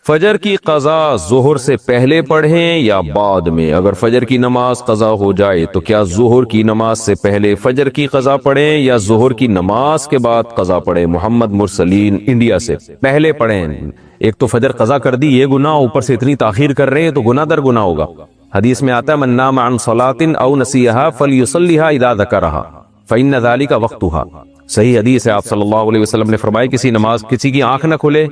فجر کی قضا ظہر سے پہلے پڑھیں یا بعد میں؟ اگر فجر کی نماز قضا ہو جائے تو کیا ظہر کی نماز سے پہلے فجر کی قضا پڑھیں یا ظہر کی نماز کے بعد قضا پڑھیں؟ محمد مرسلین انڈیا سے، پہلے پڑھیں۔ ایک تو فجر قضا کر دی، یہ گناہ، اوپر سے اتنی تاخیر کر رہے ہیں تو گناہ در گناہ ہوگا۔ حدیث میں آتا ہے من نام عن صلاۃ او نسیھا فلیصلیھا اذا ذکرھا فإن ذلک وقتھا۔ صحیح حدیث ہے، آپ صلی اللہ علیہ وسلم نے فرمایا کسی کی آنکھ نہ کھلے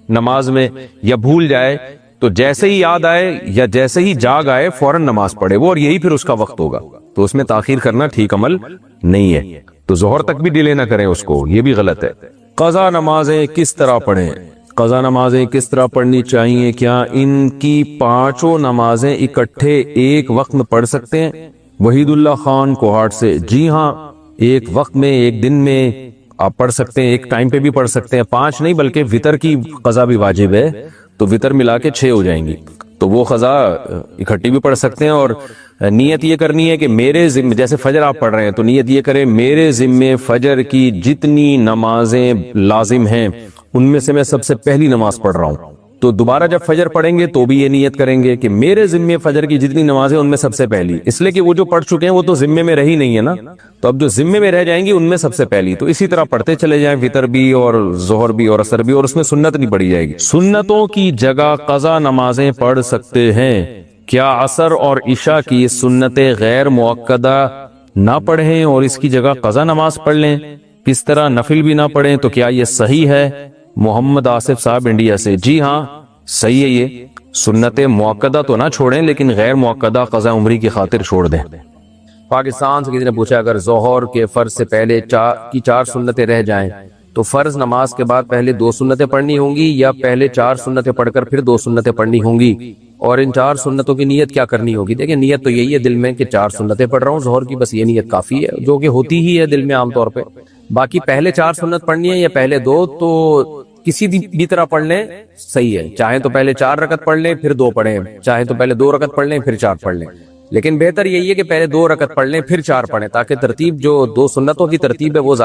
نماز میں یا بھول جائے تو جیسے ہی یاد آئے یا جیسے ہی جاگ آئے فوراً نماز پڑھے وہ، اور یہی پھر اس کا وقت ہوگا۔ تو اس میں تاخیر کرنا ٹھیک عمل نہیں ہے، تو ظہر تک بھی ڈیلے نہ کریں اس کو، یہ بھی غلط ہے۔ قضا نمازیں کس طرح پڑھیں؟ قضا نمازیں کس طرح پڑھنی چاہیے؟ کیا ان کی پانچوں نمازیں اکٹھے ایک وقت میں پڑھ سکتے ہیں؟ وحید اللہ خان کوہاٹ سے، جی ہاں، ایک وقت میں، ایک دن میں آپ پڑھ سکتے ہیں، ایک ٹائم پہ بھی پڑھ سکتے ہیں، 5 نہیں بلکہ وطر کی قضا بھی واجب ہے تو وطر ملا کے 6 ہو جائیں گی، تو وہ قضا اکٹھی بھی پڑھ سکتے ہیں۔ اور نیت یہ کرنی ہے کہ میرے ذمے، جیسے فجر آپ پڑھ رہے ہیں تو نیت یہ کریں میرے ذمے فجر کی جتنی نمازیں لازم ہیں ان میں سے میں سب سے پہلی نماز پڑھ رہا ہوں، تو دوبارہ جب فجر پڑھیں گے تو بھی یہ نیت کریں گے کہ میرے ذمے فجر کی جتنی نمازیں ان میں سب سے پہلی، اس لیے کہ وہ جو پڑھ چکے ہیں وہ تو ذمے میں رہی نہیں ہے نا، تو اب جو ذمے میں رہ جائیں گی ان میں سب سے پہلی، تو اسی طرح پڑھتے چلے جائیں، وطر بھی اور ظہر بھی اور عصر بھی، اور اس میں سنت نہیں پڑھی جائے گی۔ سنتوں کی جگہ قضا نمازیں پڑھ سکتے ہیں، کیا عصر اور عشاء کی سنتیں غیر مؤکدہ نہ پڑھیں اور اس کی جگہ قضا نماز پڑھ لیں؟ کس طرح نفل بھی نہ پڑھیں تو کیا یہ صحیح ہے؟ محمد آصف صاحب انڈیا سے، جی ہاں صحیح ہے، یہ سنت مؤکدہ تو نہ چھوڑیں لیکن غیر مؤکدہ قضا عمری کی خاطر چھوڑ دیں۔ پاکستان سے کسی نے پوچھا اگر ظہر کے فرض سے پہلے 4 سنتیں رہ جائیں تو فرض نماز کے بعد پہلے 2 سنتیں پڑھنی ہوں گی یا پہلے 4 سنتیں پڑھ کر پھر 2 سنتیں پڑھنی ہوں گی، اور ان 4 سنتوں کی نیت کیا کرنی ہوگی؟ دیکھیں نیت تو یہی ہے دل میں کہ 4 سنتیں پڑھ رہا ہوں ظہر کی، بس یہ نیت کافی ہے جو کہ ہوتی ہی ہے دل میں عام طور پہ۔ باقی پہلے 4 سنت پڑھنی ہے یا پہلے 2 تو کسی بھی طرح پڑھ لیں صحیح ہے، چاہیں تو پہلے 4 رکعت پڑھ لیں پھر 2 پڑھیں، چاہیں تو پہلے 2 رکعت پڑھ لیں پھر 4 پڑھ لیں، لیکن بہتر یہی ہے کہ پہلے 2 رکعت پڑھ لیں پھر 4 پڑھیں تاکہ ترتیب جو 2 سنتوں کی ترتیب ہے وہ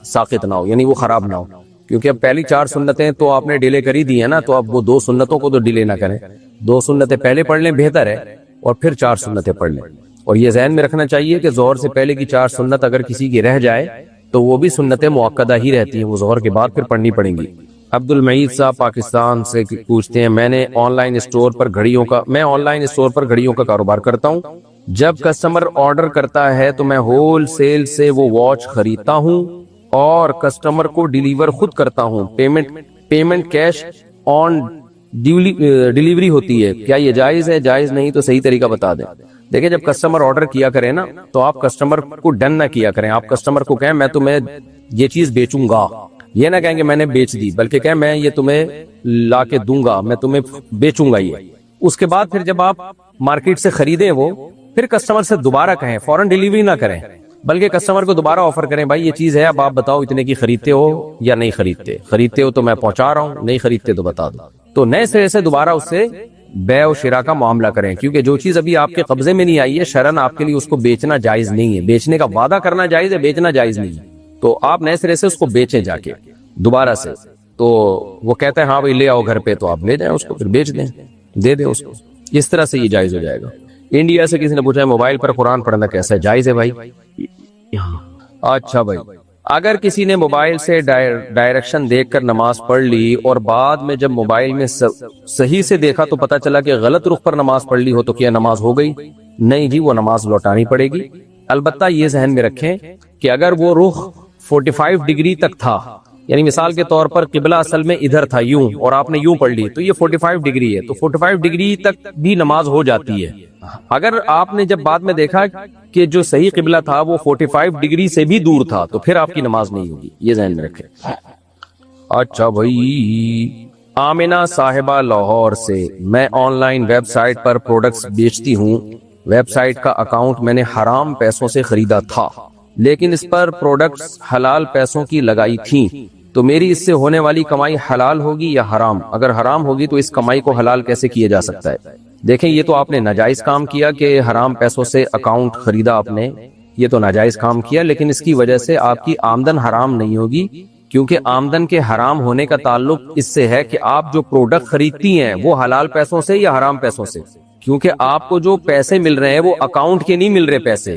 ساقط نہ ہو، یعنی وہ خراب نہ ہو، کیونکہ اب پہلی 4 سنتیں تو آپ نے ڈیلے کر ہی دی ہے نا، تو اب وہ 2 سنتوں کو تو ڈیلے نہ کریں، 2 سنتیں پہلے پڑھ لیں بہتر ہے اور پھر 4 سنتیں پڑھ لیں۔ اور یہ ذہن میں رکھنا چاہیے کہ ظہر سے پہلے کی 4 سنت اگر کسی کی رہ جائے تو وہ بھی سنتیں مؤکدہ ہی رہتی ہیں، وہ ظہر کے بعد پھر پڑھنی پڑیں گی۔ عبد المعید صاحب پاکستان سے پوچھتے ہیں میں آن لائن اسٹور پر گھڑیوں کا کاروبار کرتا ہوں، جب کسٹمر آرڈر کرتا ہے تو میں ہول سیل سے وہ واچ خریدتا ہوں اور کسٹمر کو ڈیلیور خود کرتا ہوں، پیمنٹ کیش آن ڈیلیوری ہوتی ہے، کیا یہ جائز ہے؟ جائز نہیں تو صحیح طریقہ بتا دیں۔ دیکھیں جب کسٹمر آرڈر کیا کرے نا تو آپ کسٹمر کو ڈن نہ کیا کریں، آپ کسٹمر کو کہیں میں تمہیں یہ چیز بیچوں گا، یہ نہ کہیں کہ میں نے بیچ دی، بلکہ کہیں میں یہ تمہیں لا کے دوں گا، میں تمہیں بیچوں گا یہ۔ اس کے بعد پھر جب آپ مارکیٹ سے خریدیں وہ، پھر کسٹمر سے دوبارہ کہیں، فوراً ڈیلیوری نہ کریں بلکہ کسٹمر کو دوبارہ آفر کریں، بھائی یہ چیز ہے اب آپ بتاؤ اتنے کی خریدتے ہو یا نہیں خریدتے، خریدتے ہو تو میں پہنچا رہا ہوں، نہیں خریدتے تو بتا دو، تو نئے سرے سے دوبارہ اس سے بیع و شراء کا معاملہ کریں، کیونکہ جو چیز ابھی آپ کے قبضے میں نہیں آئی ہے شرعاً آپ کے لیے اس کو بیچنا جائز نہیں ہے، بیچنے کا وعدہ کرنا جائز ہے، بیچنا جائز نہیں ہے، تو آپ نئے سرے سے اس کو بیچیں جا کے دوبارہ سے، تو وہ کہتے ہیں ہاں بھائی لے آؤ گھر پہ، تو آپ لے جائیں اس کو، پھر بیچ دیں، دے دیں اس کو، اس طرح سے یہ جائز ہو جائے گا۔ انڈیا سے کسی نے پوچھا ہے موبائل پر قرآن پڑھنا کیسا ہے؟ جائز ہے بھائی۔ اچھا بھائی، اگر کسی نے موبائل سے ڈائریکشن دیکھ کر نماز پڑھ لی اور بعد میں جب موبائل میں صحیح سے دیکھا تو پتا چلا کہ غلط رخ پر نماز پڑھ لی ہو تو کیا نماز ہو گئی؟ نہیں جی، وہ نماز لوٹانی پڑے گی، البتہ یہ ذہن میں رکھیں کہ اگر وہ رخ 45 ڈگری تک تھا، یعنی مثال کے طور پر قبلہ اصل میں ادھر تھا یوں اور آپ نے یوں پڑھ لی تو یہ 45 ڈگری ہے، تو 45 ڈگری تک بھی نماز ہو جاتی ہے۔ اگر آپ نے جب بعد میں دیکھا کہ جو صحیح قبلہ تھا وہ 45 ڈگری سے بھی دور تھا تو پھر آپ کی نماز نہیں ہوگی، یہ ذہن میں رکھیں۔ اچھا بھائی، آمنہ صاحبہ لاہور سے، میں آن لائن ویب سائٹ پر پروڈکٹس بیچتی ہوں، ویب سائٹ کا اکاؤنٹ میں نے حرام پیسوں سے خریدا تھا لیکن اس پر پروڈکٹس حلال پیسوں کی لگائی تھیں، تو میری اس سے ہونے والی کمائی حلال ہوگی یا حرام؟ اگر حرام ہوگی تو اس کمائی کو حلال کیسے کیا جا سکتا ہے؟ دیکھیں یہ تو آپ نے ناجائز کام کیا کہ حرام پیسوں سے اکاؤنٹ خریدا آپ نے، یہ تو ناجائز کام کیا، لیکن اس کی وجہ سے آپ کی آمدن حرام نہیں ہوگی کیونکہ آمدن کے حرام ہونے کا تعلق اس سے ہے کہ آپ جو پروڈکٹ خریدتی ہیں وہ حلال پیسوں سے یا حرام پیسوں سے. کیونکہ آپ کو جو پیسے مل رہے ہیں وہ اکاؤنٹ کے نہیں مل رہے پیسے،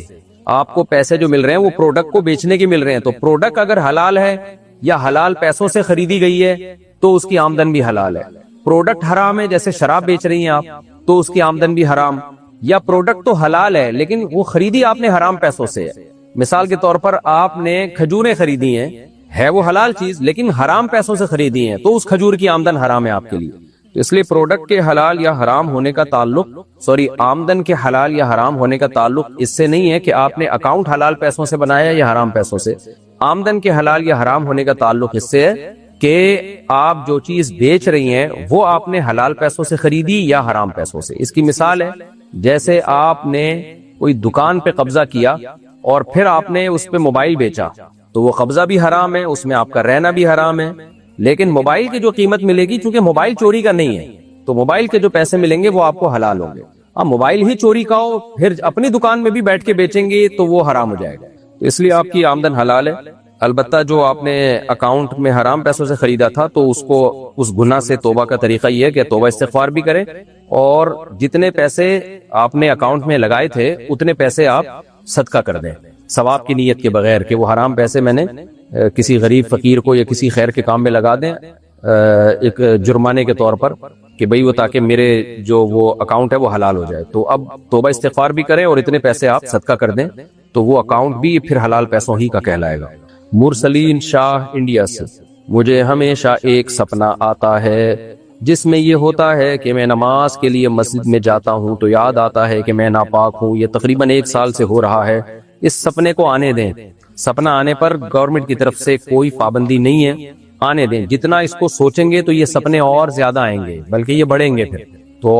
آپ کو پیسے جو مل رہے ہیں وہ پروڈکٹ کو بیچنے کے مل رہے ہیں. تو پروڈکٹ اگر حلال ہے یا حلال پیسوں سے خریدی گئی ہے تو اس کی آمدن بھی حلال ہے. پروڈکٹ حرام ہے، جیسے شراب بیچ رہی ہیں آپ، تو اس کی آمدن بھی حرام. یا پروڈکٹ تو حلال ہے لیکن وہ خریدی آپ نے حرام پیسوں سے ہے. مثال کے طور پر آپ نے کھجوریں خریدی ہیں، ہے وہ حلال چیز لیکن حرام پیسوں سے خریدی ہیں، تو اس کھجور کی آمدن حرام ہے آپ کے لیے. تو اس لیے پروڈکٹ کے حلال یا حرام ہونے کا تعلق آمدن کے حلال یا حرام ہونے کا تعلق اس سے نہیں ہے کہ آپ نے اکاؤنٹ حلال پیسوں سے بنایا یا حرام پیسوں سے. آمدن کے حلال یا حرام ہونے کا تعلق اس سے ہے کہ آپ جو چیز بیچ رہی ہیں وہ آپ نے حلال پیسوں سے خریدی یا حرام پیسوں سے. اس کی مثال ہے جیسے آپ نے کوئی دکان پہ قبضہ کیا اور پھر آپ نے اس پہ موبائل بیچا، تو وہ قبضہ بھی حرام ہے، اس میں آپ کا رہنا بھی حرام ہے. لیکن موبائل کی جو قیمت ملے گی، چونکہ موبائل چوری کا نہیں ہے، تو موبائل کے جو پیسے ملیں گے وہ آپ کو حلال ہوں گے. اب موبائل ہی چوری کا ہو پھر اپنی دکان میں بھی بیٹھ کے بیچیں گے تو وہ حرام ہو جائے گا. تو اس لیے آپ کی آمدن حلال ہے. البتہ جو آپ نے اکاؤنٹ میں حرام پیسوں سے خریدا تھا تو اس کو اس گناہ سے توبہ کا طریقہ یہ ہے کہ توبہ استغفار بھی کریں، اور جتنے پیسے آپ نے اکاؤنٹ میں لگائے تھے اتنے پیسے آپ صدقہ کر دیں ثواب کی نیت کے بغیر، کہ وہ حرام پیسے میں نے کسی غریب فقیر کو یا کسی خیر کے کام میں لگا دیں ایک جرمانے کے طور پر، کہ بھئی وہ تاکہ میرے جو وہ اکاؤنٹ ہے وہ حلال ہو جائے. تو اب توبہ استغفار بھی کریں اور اتنے پیسے آپ صدقہ کر دیں تو وہ اکاؤنٹ بھی پھر حلال پیسوں ہی کا کہلائے گا. مرسلین شاہ انڈیا سے: مجھے ہمیشہ ایک سپنا آتا ہے جس میں یہ ہوتا ہے کہ میں نماز کے لیے مسجد میں جاتا ہوں تو یاد آتا ہے کہ میں ناپاک ہوں. یہ تقریباً 1 سال سے ہو رہا ہے. اس سپنے کو آنے دیں. سپنا آنے پر گورنمنٹ کی طرف سے کوئی پابندی نہیں ہے، آنے دیں. جتنا اس کو سوچیں گے تو یہ سپنے اور زیادہ آئیں گے، بلکہ یہ بڑھیں گے، پھر تو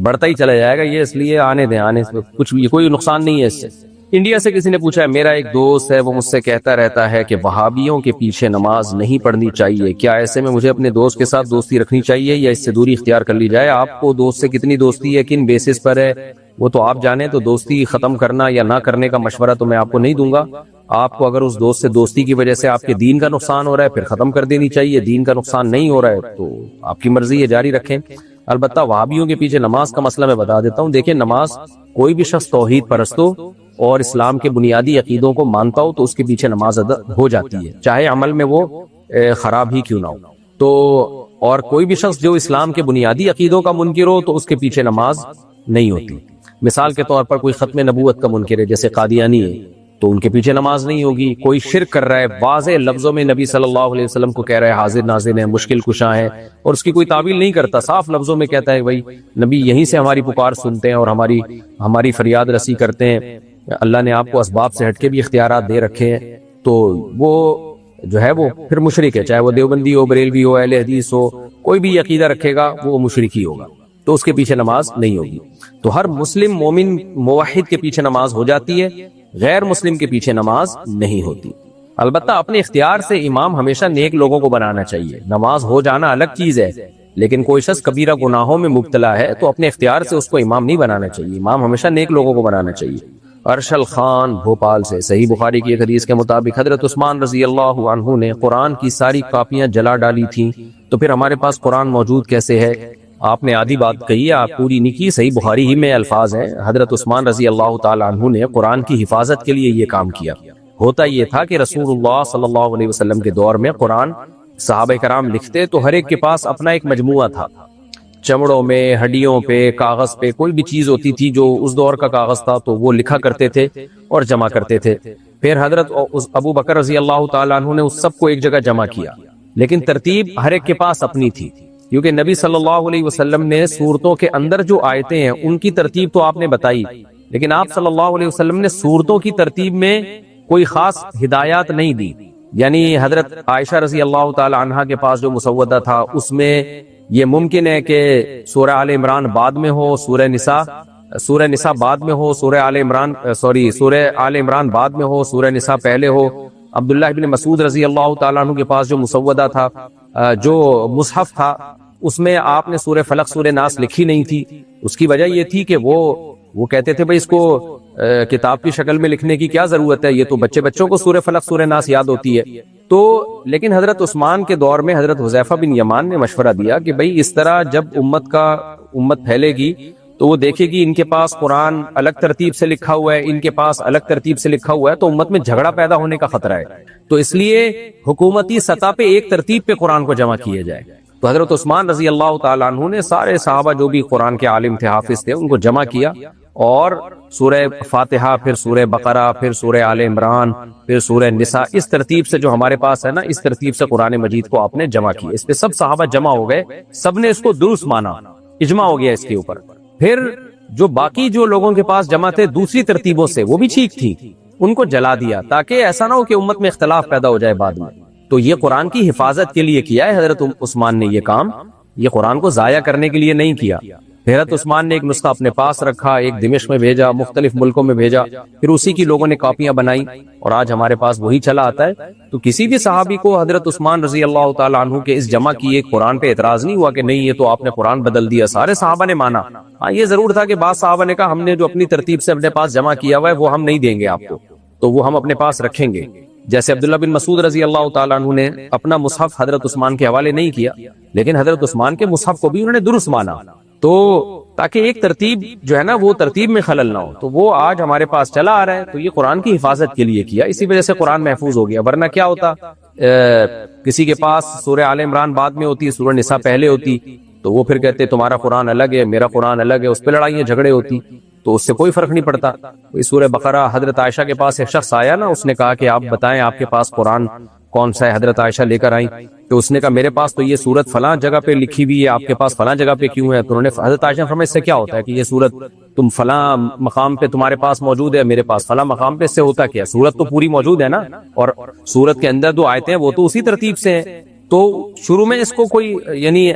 بڑھتا ہی چلا جائے گا یہ. اس لیے آنے دیں، آنے سے کچھ بھی کوئی نقصان نہیں ہے اس سے. انڈیا سے کسی نے پوچھا ہے: میرا ایک دوست ہے، وہ مجھ سے کہتا رہتا ہے کہ وہابیوں کے پیچھے نماز نہیں پڑھنی چاہیے، کیا ایسے میں مجھے اپنے دوست کے ساتھ دوستی رکھنی چاہیے یا اس سے دوری اختیار کر لی جائے؟ آپ کو دوست سے کتنی دوستی ہے، کن بیسس پر ہے، وہ تو آپ جانیں. تو دوستی ختم کرنا یا نہ کرنے کا مشورہ تو میں آپ کو نہیں دوں گا. آپ کو اگر اس دوست سے دوستی کی وجہ سے آپ کے دین کا نقصان ہو رہا ہے پھر ختم کر دینی چاہیے. دین کا نقصان نہیں ہو رہا ہے تو آپ کی مرضی ہے، جاری رکھیں. البتہ وہابیوں کے پیچھے نماز کا مسئلہ میں بتا دیتا ہوں. دیکھیں، نماز کوئی بھی شخص توحید پرست ہو اور اسلام کے بنیادی عقیدوں کو مانتا ہو تو اس کے پیچھے نماز ادا ہو جاتی ہے، چاہے عمل میں وہ خراب ہی کیوں نہ ہو. تو اور کوئی بھی شخص جو اسلام کے بنیادی عقیدوں کا منکر ہو تو اس کے پیچھے نماز نہیں ہوتی. مثال کے طور پر کوئی ختم نبوت کا منکر ہے جیسے قادیانی ہے تو ان کے پیچھے نماز نہیں ہوگی. کوئی شرک کر رہا ہے، واضح لفظوں میں نبی صلی اللہ علیہ وسلم کو کہہ رہا ہے حاضر ناظر ہیں، مشکل کشا ہیں، اور اس کی کوئی تعویل نہیں کرتا، صاف لفظوں میں کہتا ہے بھائی نبی یہیں سے ہماری پکار سنتے ہیں اور ہماری فریاد رسی کرتے ہیں، اللہ نے آپ کو اسباب سے ہٹ کے بھی اختیارات دے رکھے ہیں، تو وہ جو ہے وہ پھر مشرک ہے. چاہے وہ دیوبندی ہو، بریلوی ہو، اہل حدیث ہو، کوئی بھی عقیدہ رکھے گا وہ مشرک ہی ہوگا، تو اس کے پیچھے نماز نہیں ہوگی. تو ہر مسلم مومن موحد کے پیچھے نماز ہو جاتی ہے، غیر مسلم کے پیچھے نماز نہیں ہوتی. البتہ اپنے اختیار سے امام ہمیشہ نیک لوگوں کو بنانا چاہیے. نماز ہو جانا الگ چیز ہے، لیکن کوئی شخص کبیرہ گناہوں میں مبتلا ہے تو اپنے اختیار سے اس کو امام نہیں بنانا چاہیے. امام ہمیشہ نیک لوگوں کو بنانا چاہیے. ارشل خان بھوپال سے: صحیح بخاری کی ایک حدیث کے مطابق حضرت عثمان رضی اللہ عنہ نے قرآن کی ساری کاپیاں جلا ڈالی تھیں، تو پھر ہمارے پاس قرآن موجود کیسے ہے؟ آپ نے آدھی بات کہی ہے، آپ پوری نہیں کی. صحیح بخاری ہی میں الفاظ ہیں، حضرت عثمان رضی اللہ تعالی عنہ نے قرآن کی حفاظت کے لیے یہ کام کیا. ہوتا یہ تھا کہ رسول اللہ صلی اللہ علیہ وسلم کے دور میں قرآن صحابہ کرام لکھتے تو ہر ایک کے پاس اپنا ایک مجموعہ تھا، چمڑوں میں، ہڈیوں پہ، کاغذ پہ، کوئی بھی چیز ہوتی تھی جو اس دور کا کاغذ تھا تو وہ لکھا کرتے تھے اور جمع کرتے تھے. پھر حضرت ابو بکر رضی اللہ تعالیٰ عنہ نے اس سب کو ایک جگہ جمع کیا، لیکن ترتیب ہر ایک کے پاس اپنی تھی، کیونکہ نبی صلی اللہ علیہ وسلم نے سورتوں کے اندر جو آیتیں ہیں ان کی ترتیب تو آپ نے بتائی، لیکن آپ صلی اللہ علیہ وسلم نے سورتوں کی ترتیب میں کوئی خاص ہدایات نہیں دی. یعنی حضرت عائشہ رضی اللہ تعالی عنہا کے پاس جو مسودہ تھا اس میں یہ ممکن ہے کہ سورہ آل عمران بعد میں ہو، سورہ نساء بعد میں ہو، سورہ آل عمران بعد میں ہو، سورہ نساء پہلے ہو. عبداللہ ابن مسعود رضی اللہ تعالیٰ عنہ کے پاس جو مسودہ تھا، جو مصحف تھا، اس میں آپ نے سورہ فلق سورہ ناس لکھی نہیں تھی. اس کی وجہ یہ تھی کہ وہ کہتے تھے بھئی اس کو کتاب کی شکل میں لکھنے کی کیا ضرورت ہے، یہ تو بچوں کو سورہ فلق سورہ ناس یاد ہوتی ہے. تو لیکن حضرت عثمان کے دور میں حضرت حذیفہ بن یمان نے مشورہ دیا کہ بھئی اس طرح جب امت پھیلے گی تو وہ دیکھے گی ان کے پاس قرآن الگ ترتیب سے لکھا ہوا ہے، ان کے پاس الگ ترتیب سے لکھا ہوا ہے، تو امت میں جھگڑا پیدا ہونے کا خطرہ ہے، تو اس لیے حکومتی سطح پہ ایک ترتیب پہ قرآن کو جمع کیا جائے۔ تو حضرت عثمان رضی اللہ تعالیٰ عنہ نے سارے صحابہ جو بھی قرآن کے عالم تھے، حافظ تھے، ان کو جمع کیا اور سورہ فاتحہ، پھر سورہ بقرہ، پھر سورہ آل عمران، پھر سورہ نساء، اس ترتیب سے جو ہمارے پاس ہے نا، اس ترتیب سے قرآن مجید کو آپ نے جمع کیا۔ اس پہ سب صحابہ جمع ہو گئے، سب نے اس کو درست مانا، اجماع ہو گیا اس کے اوپر۔ پھر جو باقی جو لوگوں کے پاس جمع تھے دوسری ترتیبوں سے، وہ بھی ٹھیک تھی، ان کو جلا دیا تاکہ ایسا نہ ہو کہ امت میں اختلاف پیدا ہو جائے بعد میں۔ تو یہ قرآن کی حفاظت کے لیے کیا ہے حضرت عثمان نے یہ کام، یہ قرآن کو ضائع کرنے کے لیے نہیں کیا۔ حضرت عثمان نے ایک نسخہ اپنے پاس رکھا، ایک دمشق میں بھیجا، مختلف ملکوں میں بھیجا، پھر اسی کی لوگوں نے کاپیاں بنائی اور آج ہمارے پاس وہی چلا آتا ہے۔ تو کسی بھی صحابی کو حضرت عثمان رضی اللہ تعالیٰ عنہ کے اس جمع کی ایک قرآن پہ اعتراض نہیں ہوا کہ نہیں یہ تو آپ نے قرآن بدل دیا، سارے صحابہ نے مانا۔ ہاں یہ ضرور تھا کہ بعض صحابہ نے کہا ہم نے جو اپنی ترتیب سے اپنے پاس جمع کیا ہوا ہے وہ ہم نہیں دیں گے آپ کو، تو وہ ہم اپنے پاس رکھیں گے۔ جیسے عبداللہ بن مسعود رضی اللہ تعالیٰ عنہ نے اپنا مصحف حضرت عثمان کے حوالے نہیں کیا، لیکن حضرت عثمان کے مصحف کو بھی انہوں نے درست مانا، تو تاکہ ایک ترتیب جو ہے نا وہ ترتیب میں خلل نہ ہو، تو وہ آج ہمارے پاس چلا آ رہا ہے۔ تو یہ قرآن کی حفاظت کے لیے کیا، اسی وجہ سے قرآن محفوظ ہو گیا، ورنہ کیا ہوتا کسی کے پاس سورہ آل عمران بعد میں ہوتی، سورہ نساء پہلے ہوتی، تو وہ پھر کہتے تمہارا قرآن الگ ہے میرا قرآن الگ ہے، اس پہ لڑائیاں جھگڑے ہوتی، تو اس سے کوئی فرق نہیں پڑتا۔ سورہ بقرہ حضرت عائشہ کے پاس ایک شخص آیا نا، اس نے کہا کہ آپ بتائیں آپ کے پاس قرآن کون سا ہے، حضرت عائشہ لے کر آئیں، تو اس نے کہا میرے پاس تو یہ سورت فلاں جگہ پہ لکھی ہوئی ہے، آپ کے پاس فلاں جگہ پہ کیوں ہے؟ تو انہوں نے حضرت عائشہ فرمایا اس سے کیا ہوتا ہے کہ یہ سورت تم فلاں مقام پہ تمہارے پاس موجود ہے، میرے پاس فلاں مقام پہ، اس سے ہوتا کیا؟ سورت تو پوری موجود ہے نا، اور سورت کے اندر 2 آیتیں وہ تو اسی ترتیب سے ہیں۔ تو شروع میں اس کو کوئی یعنی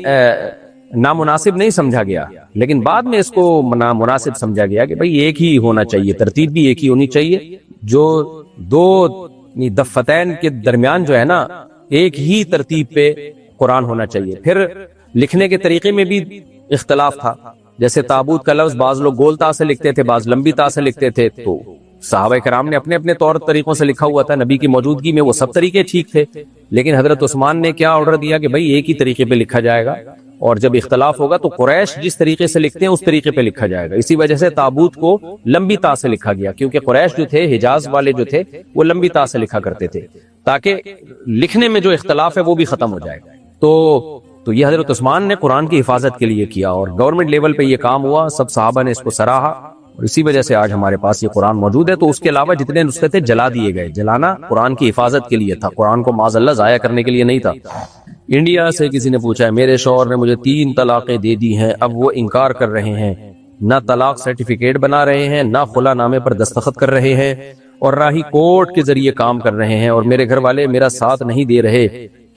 نامناسب نہیں سمجھا گیا، لیکن بعد میں اس کو مناسب سمجھا گیا کہ بھئی ایک ہی ہونا چاہیے، ترتیب بھی ایک ہی ہونی چاہیے، جو 2 دفتین کے درمیان جو ہے نا ایک ہی ترتیب پہ قرآن ہونا چاہیے۔ پھر لکھنے کے طریقے میں بھی اختلاف تھا، جیسے تابوت کا لفظ بعض لوگ گول تا سے لکھتے تھے، بعض لمبی تا سے لکھتے تھے، تو صحابہ کرام نے اپنے اپنے طور طریقوں سے لکھا ہوا تھا، نبی کی موجودگی میں وہ سب طریقے ٹھیک تھے، لیکن حضرت عثمان نے کیا آرڈر دیا کہ بھئی ایک ہی طریقے پہ لکھا جائے گا، اور جب اختلاف ہوگا تو قریش جس طریقے سے لکھتے ہیں اس طریقے پہ لکھا جائے گا۔ اسی وجہ سے تابوت کو لمبی تا سے لکھا گیا، کیونکہ قریش جو تھے حجاز والے جو تھے وہ لمبی تا سے لکھا کرتے تھے، تاکہ لکھنے میں جو اختلاف ہے وہ بھی ختم ہو جائے گا۔ تو یہ حضرت عثمان نے قرآن کی حفاظت کے لیے کیا، اور گورنمنٹ لیول پہ یہ کام ہوا، سب صحابہ نے اس کو سراہا، اور اسی وجہ سے آج ہمارے پاس یہ قرآن موجود ہے۔ تو اس کے علاوہ جتنے نسخے تھے جلا دیے گئے، جلانا قرآن کی حفاظت کے لیے تھا، قرآن کو معاذ اللہ ضائع کرنے کے لیے نہیں تھا۔ انڈیا سے کسی نے پوچھا ہے میرے شوہر نے مجھے 3 طلاقیں دے دی ہیں، اب وہ انکار کر رہے ہیں، نہ طلاق سرٹیفکیٹ بنا رہے ہیں، نہ خلا نامے پر دستخط کر رہے ہیں، اور نہ ہی کورٹ کے ذریعے کام کر رہے ہیں، اور میرے گھر والے میرا ساتھ نہیں دے رہے،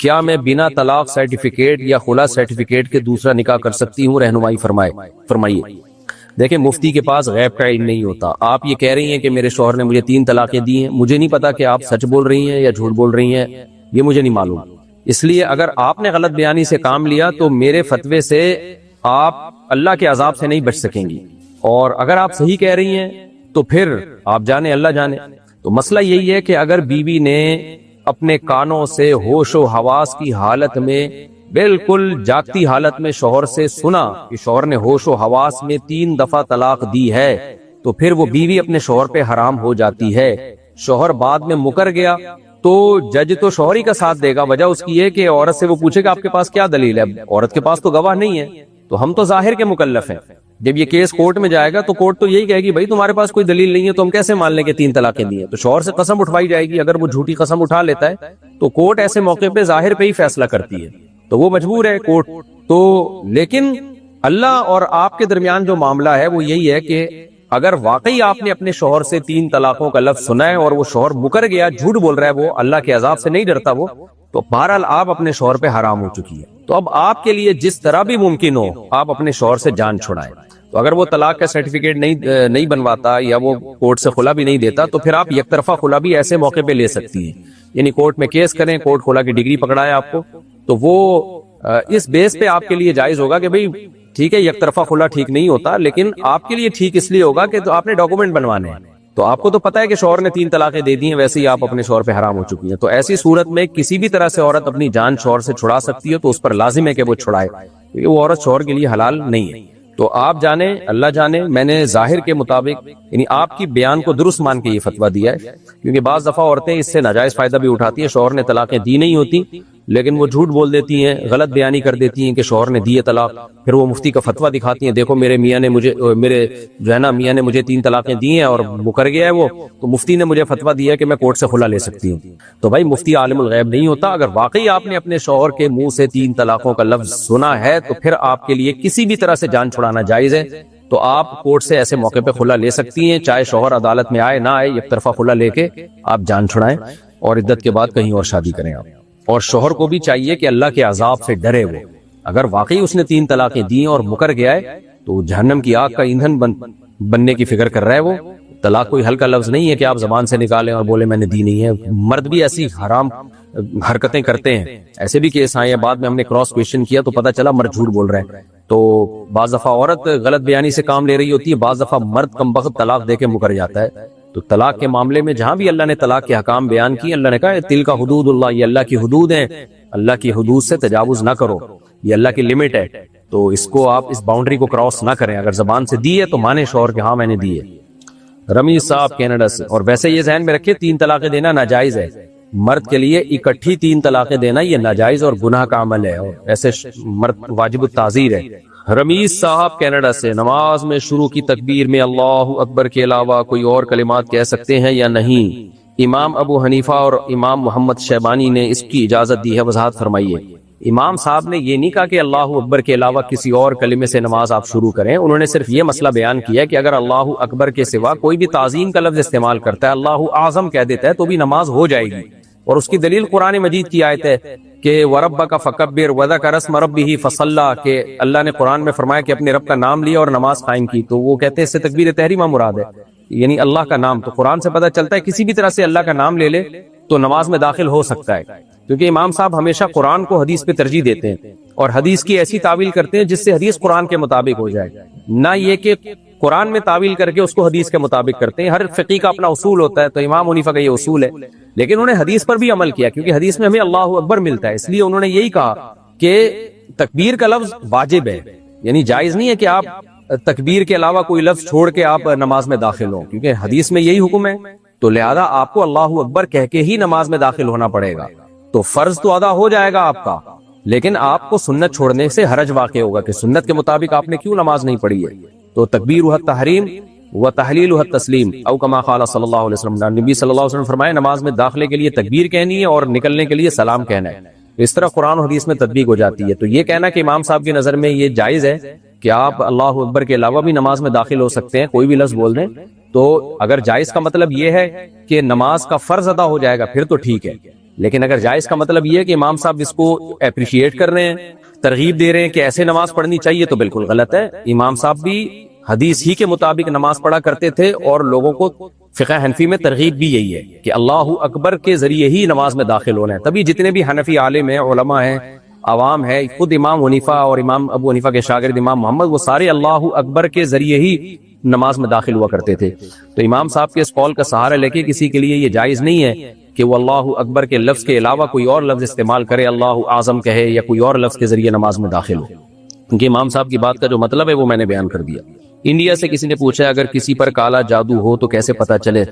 کیا میں بنا طلاق سرٹیفکیٹ یا خلا سرٹیفکیٹ کے دوسرا نکاح کر سکتی ہوں؟ رہنمائی فرمائیے۔ دیکھیں مفتی کے پاس غیب کا علم نہیں ہوتا، آپ یہ کہہ رہی ہیں کہ میرے شوہر نے مجھے 3 طلاقیں دی ہیں، مجھے نہیں پتا کہ آپ سچ بول رہی ہیں یا جھوٹ بول رہی ہیں، یہ مجھے نہیں معلوم، اس لیے اگر آپ نے غلط بیانی سے کام لیا تو میرے فتوے سے آپ اللہ کے عذاب سے نہیں بچ سکیں گی، اور اگر آپ صحیح کہہ رہی ہیں تو پھر آپ جانے اللہ جانے۔ تو مسئلہ یہی ہے کہ اگر بیوی نے اپنے کانوں سے ہوش و حواس کی حالت میں بالکل جاگتی حالت میں شوہر سے سنا کہ شوہر نے ہوش و حواس میں 3 دفعہ طلاق دی ہے، تو پھر وہ بیوی اپنے شوہر پہ حرام ہو جاتی ہے۔ شوہر بعد میں مکر گیا تو جج تو شوہر ہی کا ساتھ دے گا، وجہ اس کی ہے کہ عورت سے وہ پوچھے کہ آپ کے پاس کیا دلیل ہے، عورت کے پاس تو گواہ نہیں ہے، تو ہم تو ظاہر کے مکلف ہیں۔ جب یہ کیس کورٹ میں جائے گا تو کورٹ تو یہی کہے گی بھائی تمہارے پاس کوئی دلیل نہیں ہے تو ہم کیسے مان لیں کہ 3 طلاقیں دی ہیں، تو شوہر سے قسم اٹھوائی جائے گی، اگر وہ جھوٹی قسم اٹھا لیتا ہے تو کورٹ ایسے موقع پہ ظاہر پہ ہی فیصلہ کرتی ہے، تو وہ مجبور ہے کورٹ تو۔ لیکن اللہ اور آپ کے درمیان جو معاملہ ہے وہ یہی ہے کہ اگر واقعی آپ نے اپنے شوہر سے 3 طلاقوں کا لفظ سنا ہے اور وہ شوہر مکر گیا، جھوٹ بول رہا ہے، وہ اللہ کے عذاب سے نہیں ڈرتا وہ، تو بہرحال آپ اپنے شوہر پہ حرام ہو چکی ہے۔ تو اب آپ کے لیے جس طرح بھی ممکن ہو آپ اپنے شوہر سے جان چھڑائیں۔ تو اگر وہ طلاق کا سرٹیفکیٹ نہیں بنواتا یا وہ کورٹ سے خلا بھی نہیں دیتا تو پھر آپ یک طرفہ خلا بھی ایسے موقع پہ لے سکتی ہیں، یعنی کورٹ میں کیس کریں، کورٹ خلا کی ڈگری پکڑائے آپ کو، تو وہ اس بیس پہ آپ کے لیے جائز ہوگا کہ بھئی ٹھیک ہے یک طرفہ خلا ٹھیک نہیں ہوتا، لیکن آپ کے لیے ٹھیک اس لیے ہوگا کہ تو آپ نے ڈاکومنٹ بنوانے ہیں، تو آپ کو تو پتا ہے کہ شوہر نے 3 طلاقیں دے دی ہیں، ویسے ہی آپ اپنے شوہر پہ حرام ہو چکی ہیں. تو ایسی صورت میں کسی بھی طرح سے عورت اپنی جان شوہر سے چھڑا سکتی ہے، تو اس پر لازم ہے کہ وہ چھڑائے، کیونکہ وہ عورت شوہر کے لیے حلال نہیں ہے. تو آپ جانیں، اللہ جانے، میں نے ظاہر کے مطابق یعنی آپ کی بیان کو درست مان کے یہ فتویٰ دیا ہے، کیونکہ بعض دفعہ عورتیں اس سے ناجائز فائدہ بھی اٹھاتی ہیں. شوہر نے طلاقیں دی نہیں ہوتی لیکن وہ جھوٹ بول دیتی ہیں، غلط بیانی کر دیتی ہیں کہ شوہر نے دیے طلاق، پھر وہ مفتی کا فتویٰ دکھاتی ہیں، دیکھو میرے میاں نے میرے جو ہے نا میاں نے مجھے 3 طلاقیں دی ہیں اور مکر گیا ہے وہ، تو مفتی نے مجھے فتویٰ دیا کہ میں کورٹ سے خلا لے سکتی ہوں. تو بھائی مفتی عالم الغیب نہیں ہوتا. اگر واقعی آپ نے اپنے شوہر کے منہ سے 3 طلاقوں کا لفظ سنا ہے تو پھر آپ کے لیے کسی بھی طرح سے جان چھڑانا جائز ہے. تو آپ کورٹ سے ایسے موقع پہ خلا لے سکتی ہیں، چاہے شوہر عدالت میں آئے نہ آئے، ایک طرفہ خلا لے کے آپ جان چھڑائیں اور عدت کے بعد کہیں اور شادی کریں آپ. اور شوہر کو بھی چاہیے کہ اللہ کے عذاب سے ڈرے. وہ اگر واقعی اس نے 3 طلاقیں دی اور مکر گیا ہے تو جہنم کی آگ کا ایندھن بننے کی فکر کر رہا ہے. وہ طلاق کوئی ہلکا لفظ نہیں ہے کہ آپ زبان سے نکالیں اور بولے میں نے دی نہیں ہے. مرد بھی ایسی حرام حرکتیں کرتے ہیں، ایسے بھی کیس آئے ہیں. بعد میں ہم نے کراس کویشچن کیا تو پتہ چلا مرد جھوٹ بول رہے ہیں. تو بعض دفعہ عورت غلط بیانی سے کام لے رہی ہوتی ہے، بعض دفعہ مرد کمبخت طلاق دے کے مکر جاتا ہے. تو طلاق کے معاملے میں جہاں بھی اللہ نے طلاق کے حکام بیان کی، اللہ نے کہا تل کا حدود اللہ، یہ اللہ کی حدود ہیں، اللہ کی حدود سے تجاوز نہ کرو، یہ اللہ کی لمٹ ہے. تو اس کو آپ اس باؤنڈری کو کراس نہ کریں. اگر زبان سے دی ہے تو مانے شوہر کہ ہاں میں نے دی ہے. رمیز صاحب کینیڈا سے. اور ویسے یہ ذہن میں رکھے 3 طلاقیں دینا ناجائز ہے. مرد کے لیے اکٹھی 3 طلاقیں دینا یہ ناجائز اور گناہ کا عمل ہے، اور ایسے مرد واجب التعزیر ہے. رمیز صاحب کینیڈا سے. نماز میں شروع کی تکبیر میں اللہ اکبر کے علاوہ کوئی اور کلمات کہہ سکتے ہیں یا نہیں؟ امام ابو حنیفہ اور امام محمد شیبانی نے اس کی اجازت دی ہے، وضاحت فرمائیے. امام صاحب نے یہ نہیں کہا کہ اللہ اکبر کے علاوہ کسی اور کلمے سے نماز آپ شروع کریں. انہوں نے صرف یہ مسئلہ بیان کیا کہ اگر اللہ اکبر کے سوا کوئی بھی تعظیم کا لفظ استعمال کرتا ہے، اللہ اعظم کہہ دیتا ہے، تو بھی نماز ہو جائے گی. اور اس کی دلیل قرآن مجید کی آیت ہے کہ وَرَبَّكَ فَكَبِّرْ وَذَكَرَ اسْمَ رَبِّهِ فَصَلَّى، کہ اللہ نے قرآن میں فرمایا کہ اپنے رب کا نام لیا اور نماز قائم کی. تو وہ کہتے ہیں اس سے تکبیر تحریمہ مراد ہے، یعنی اللہ کا نام. تو قرآن سے پتہ چلتا ہے کسی بھی طرح سے اللہ کا نام لے لے تو نماز میں داخل ہو سکتا ہے. کیونکہ امام صاحب ہمیشہ قرآن کو حدیث پہ ترجیح دیتے ہیں اور حدیث کی ایسی تعویل کرتے ہیں جس سے حدیث قرآن کے مطابق ہو جائے، نہ یہ کہ قرآن میں تعویل کر کے اس کو حدیث کے مطابق کرتے ہیں. ہر فقی کا اپنا اصول ہوتا ہے، تو امام حنیفہ کا یہ اصول ہے. لیکن انہوں نے حدیث پر بھی عمل کیا، کیونکہ حدیث میں ہمیں اللہ اکبر ملتا ہے، اس لیے انہوں نے یہی کہا کہ تکبیر کا لفظ واجب ہے، یعنی جائز نہیں ہے کہ آپ تکبیر کے علاوہ کوئی لفظ چھوڑ کے آپ نماز میں داخل ہوں، کیونکہ حدیث میں یہی حکم ہے. تو لہذا آپ کو اللہ اکبر کہہ کے ہی نماز میں داخل ہونا پڑے گا. تو فرض تو ادا ہو جائے گا آپ کا، لیکن آپ کو سنت چھوڑنے سے حرج واقع ہوگا کہ سنت کے مطابق آپ نے کیوں نماز نہیں پڑھی ہے. تو تکبیر التحریم و تحلیل التسلیم او کما قال صلی اللہ علیہ وسلم، نبی صلی اللہ علیہ وسلم فرمائے نماز میں داخلے کے لیے تکبیر کہنی ہے اور نکلنے کے لیے سلام کہنا ہے. اس طرح قرآن و حدیث میں تطبیق ہو جاتی ہے. تو یہ کہنا کہ امام صاحب کی نظر میں یہ جائز ہے کہ آپ اللہ اکبر کے علاوہ بھی نماز میں داخل ہو سکتے ہیں، کوئی بھی لفظ بول دیں، تو اگر جائز کا مطلب یہ ہے کہ نماز کا فرض ادا ہو جائے گا پھر تو ٹھیک ہے. لیکن اگر جائز کا مطلب یہ ہے کہ امام صاحب اس کو اپریشیٹ کر رہے ہیں، ترغیب دے رہے ہیں کہ ایسے نماز پڑھنی چاہیے، تو بالکل غلط ہے. امام صاحب بھی حدیث ہی کے مطابق نماز پڑھا کرتے تھے اور لوگوں کو فقہ حنفی میں ترغیب بھی یہی ہے کہ اللہ اکبر کے ذریعے ہی نماز میں داخل ہونا ہے. تبھی جتنے بھی حنفی عالم ہیں، علماء ہیں، عوام ہے، خود امام حنیفہ اور امام ابو حنیفہ کے شاگرد امام محمد، وہ سارے اللہ اکبر کے ذریعے ہی نماز میں داخل ہوا کرتے تھے. تو امام صاحب کے اس قول کا سہارا لے کے کسی کے لیے یہ جائز نہیں ہے کہ وہ اللہ اکبر کے لفظ کے علاوہ کوئی اور لفظ استعمال کرے، اللہ اعظم کہے یا کوئی اور لفظ کے ذریعے نماز میں داخل ہو. کیونکہ امام صاحب کی بات کا جو مطلب ہے وہ میں نے بیان کر دیا. انڈیا سے کسی نے پوچھا اگر کسی پر کالا جادو ہو تو کیسے پتہ چلے؟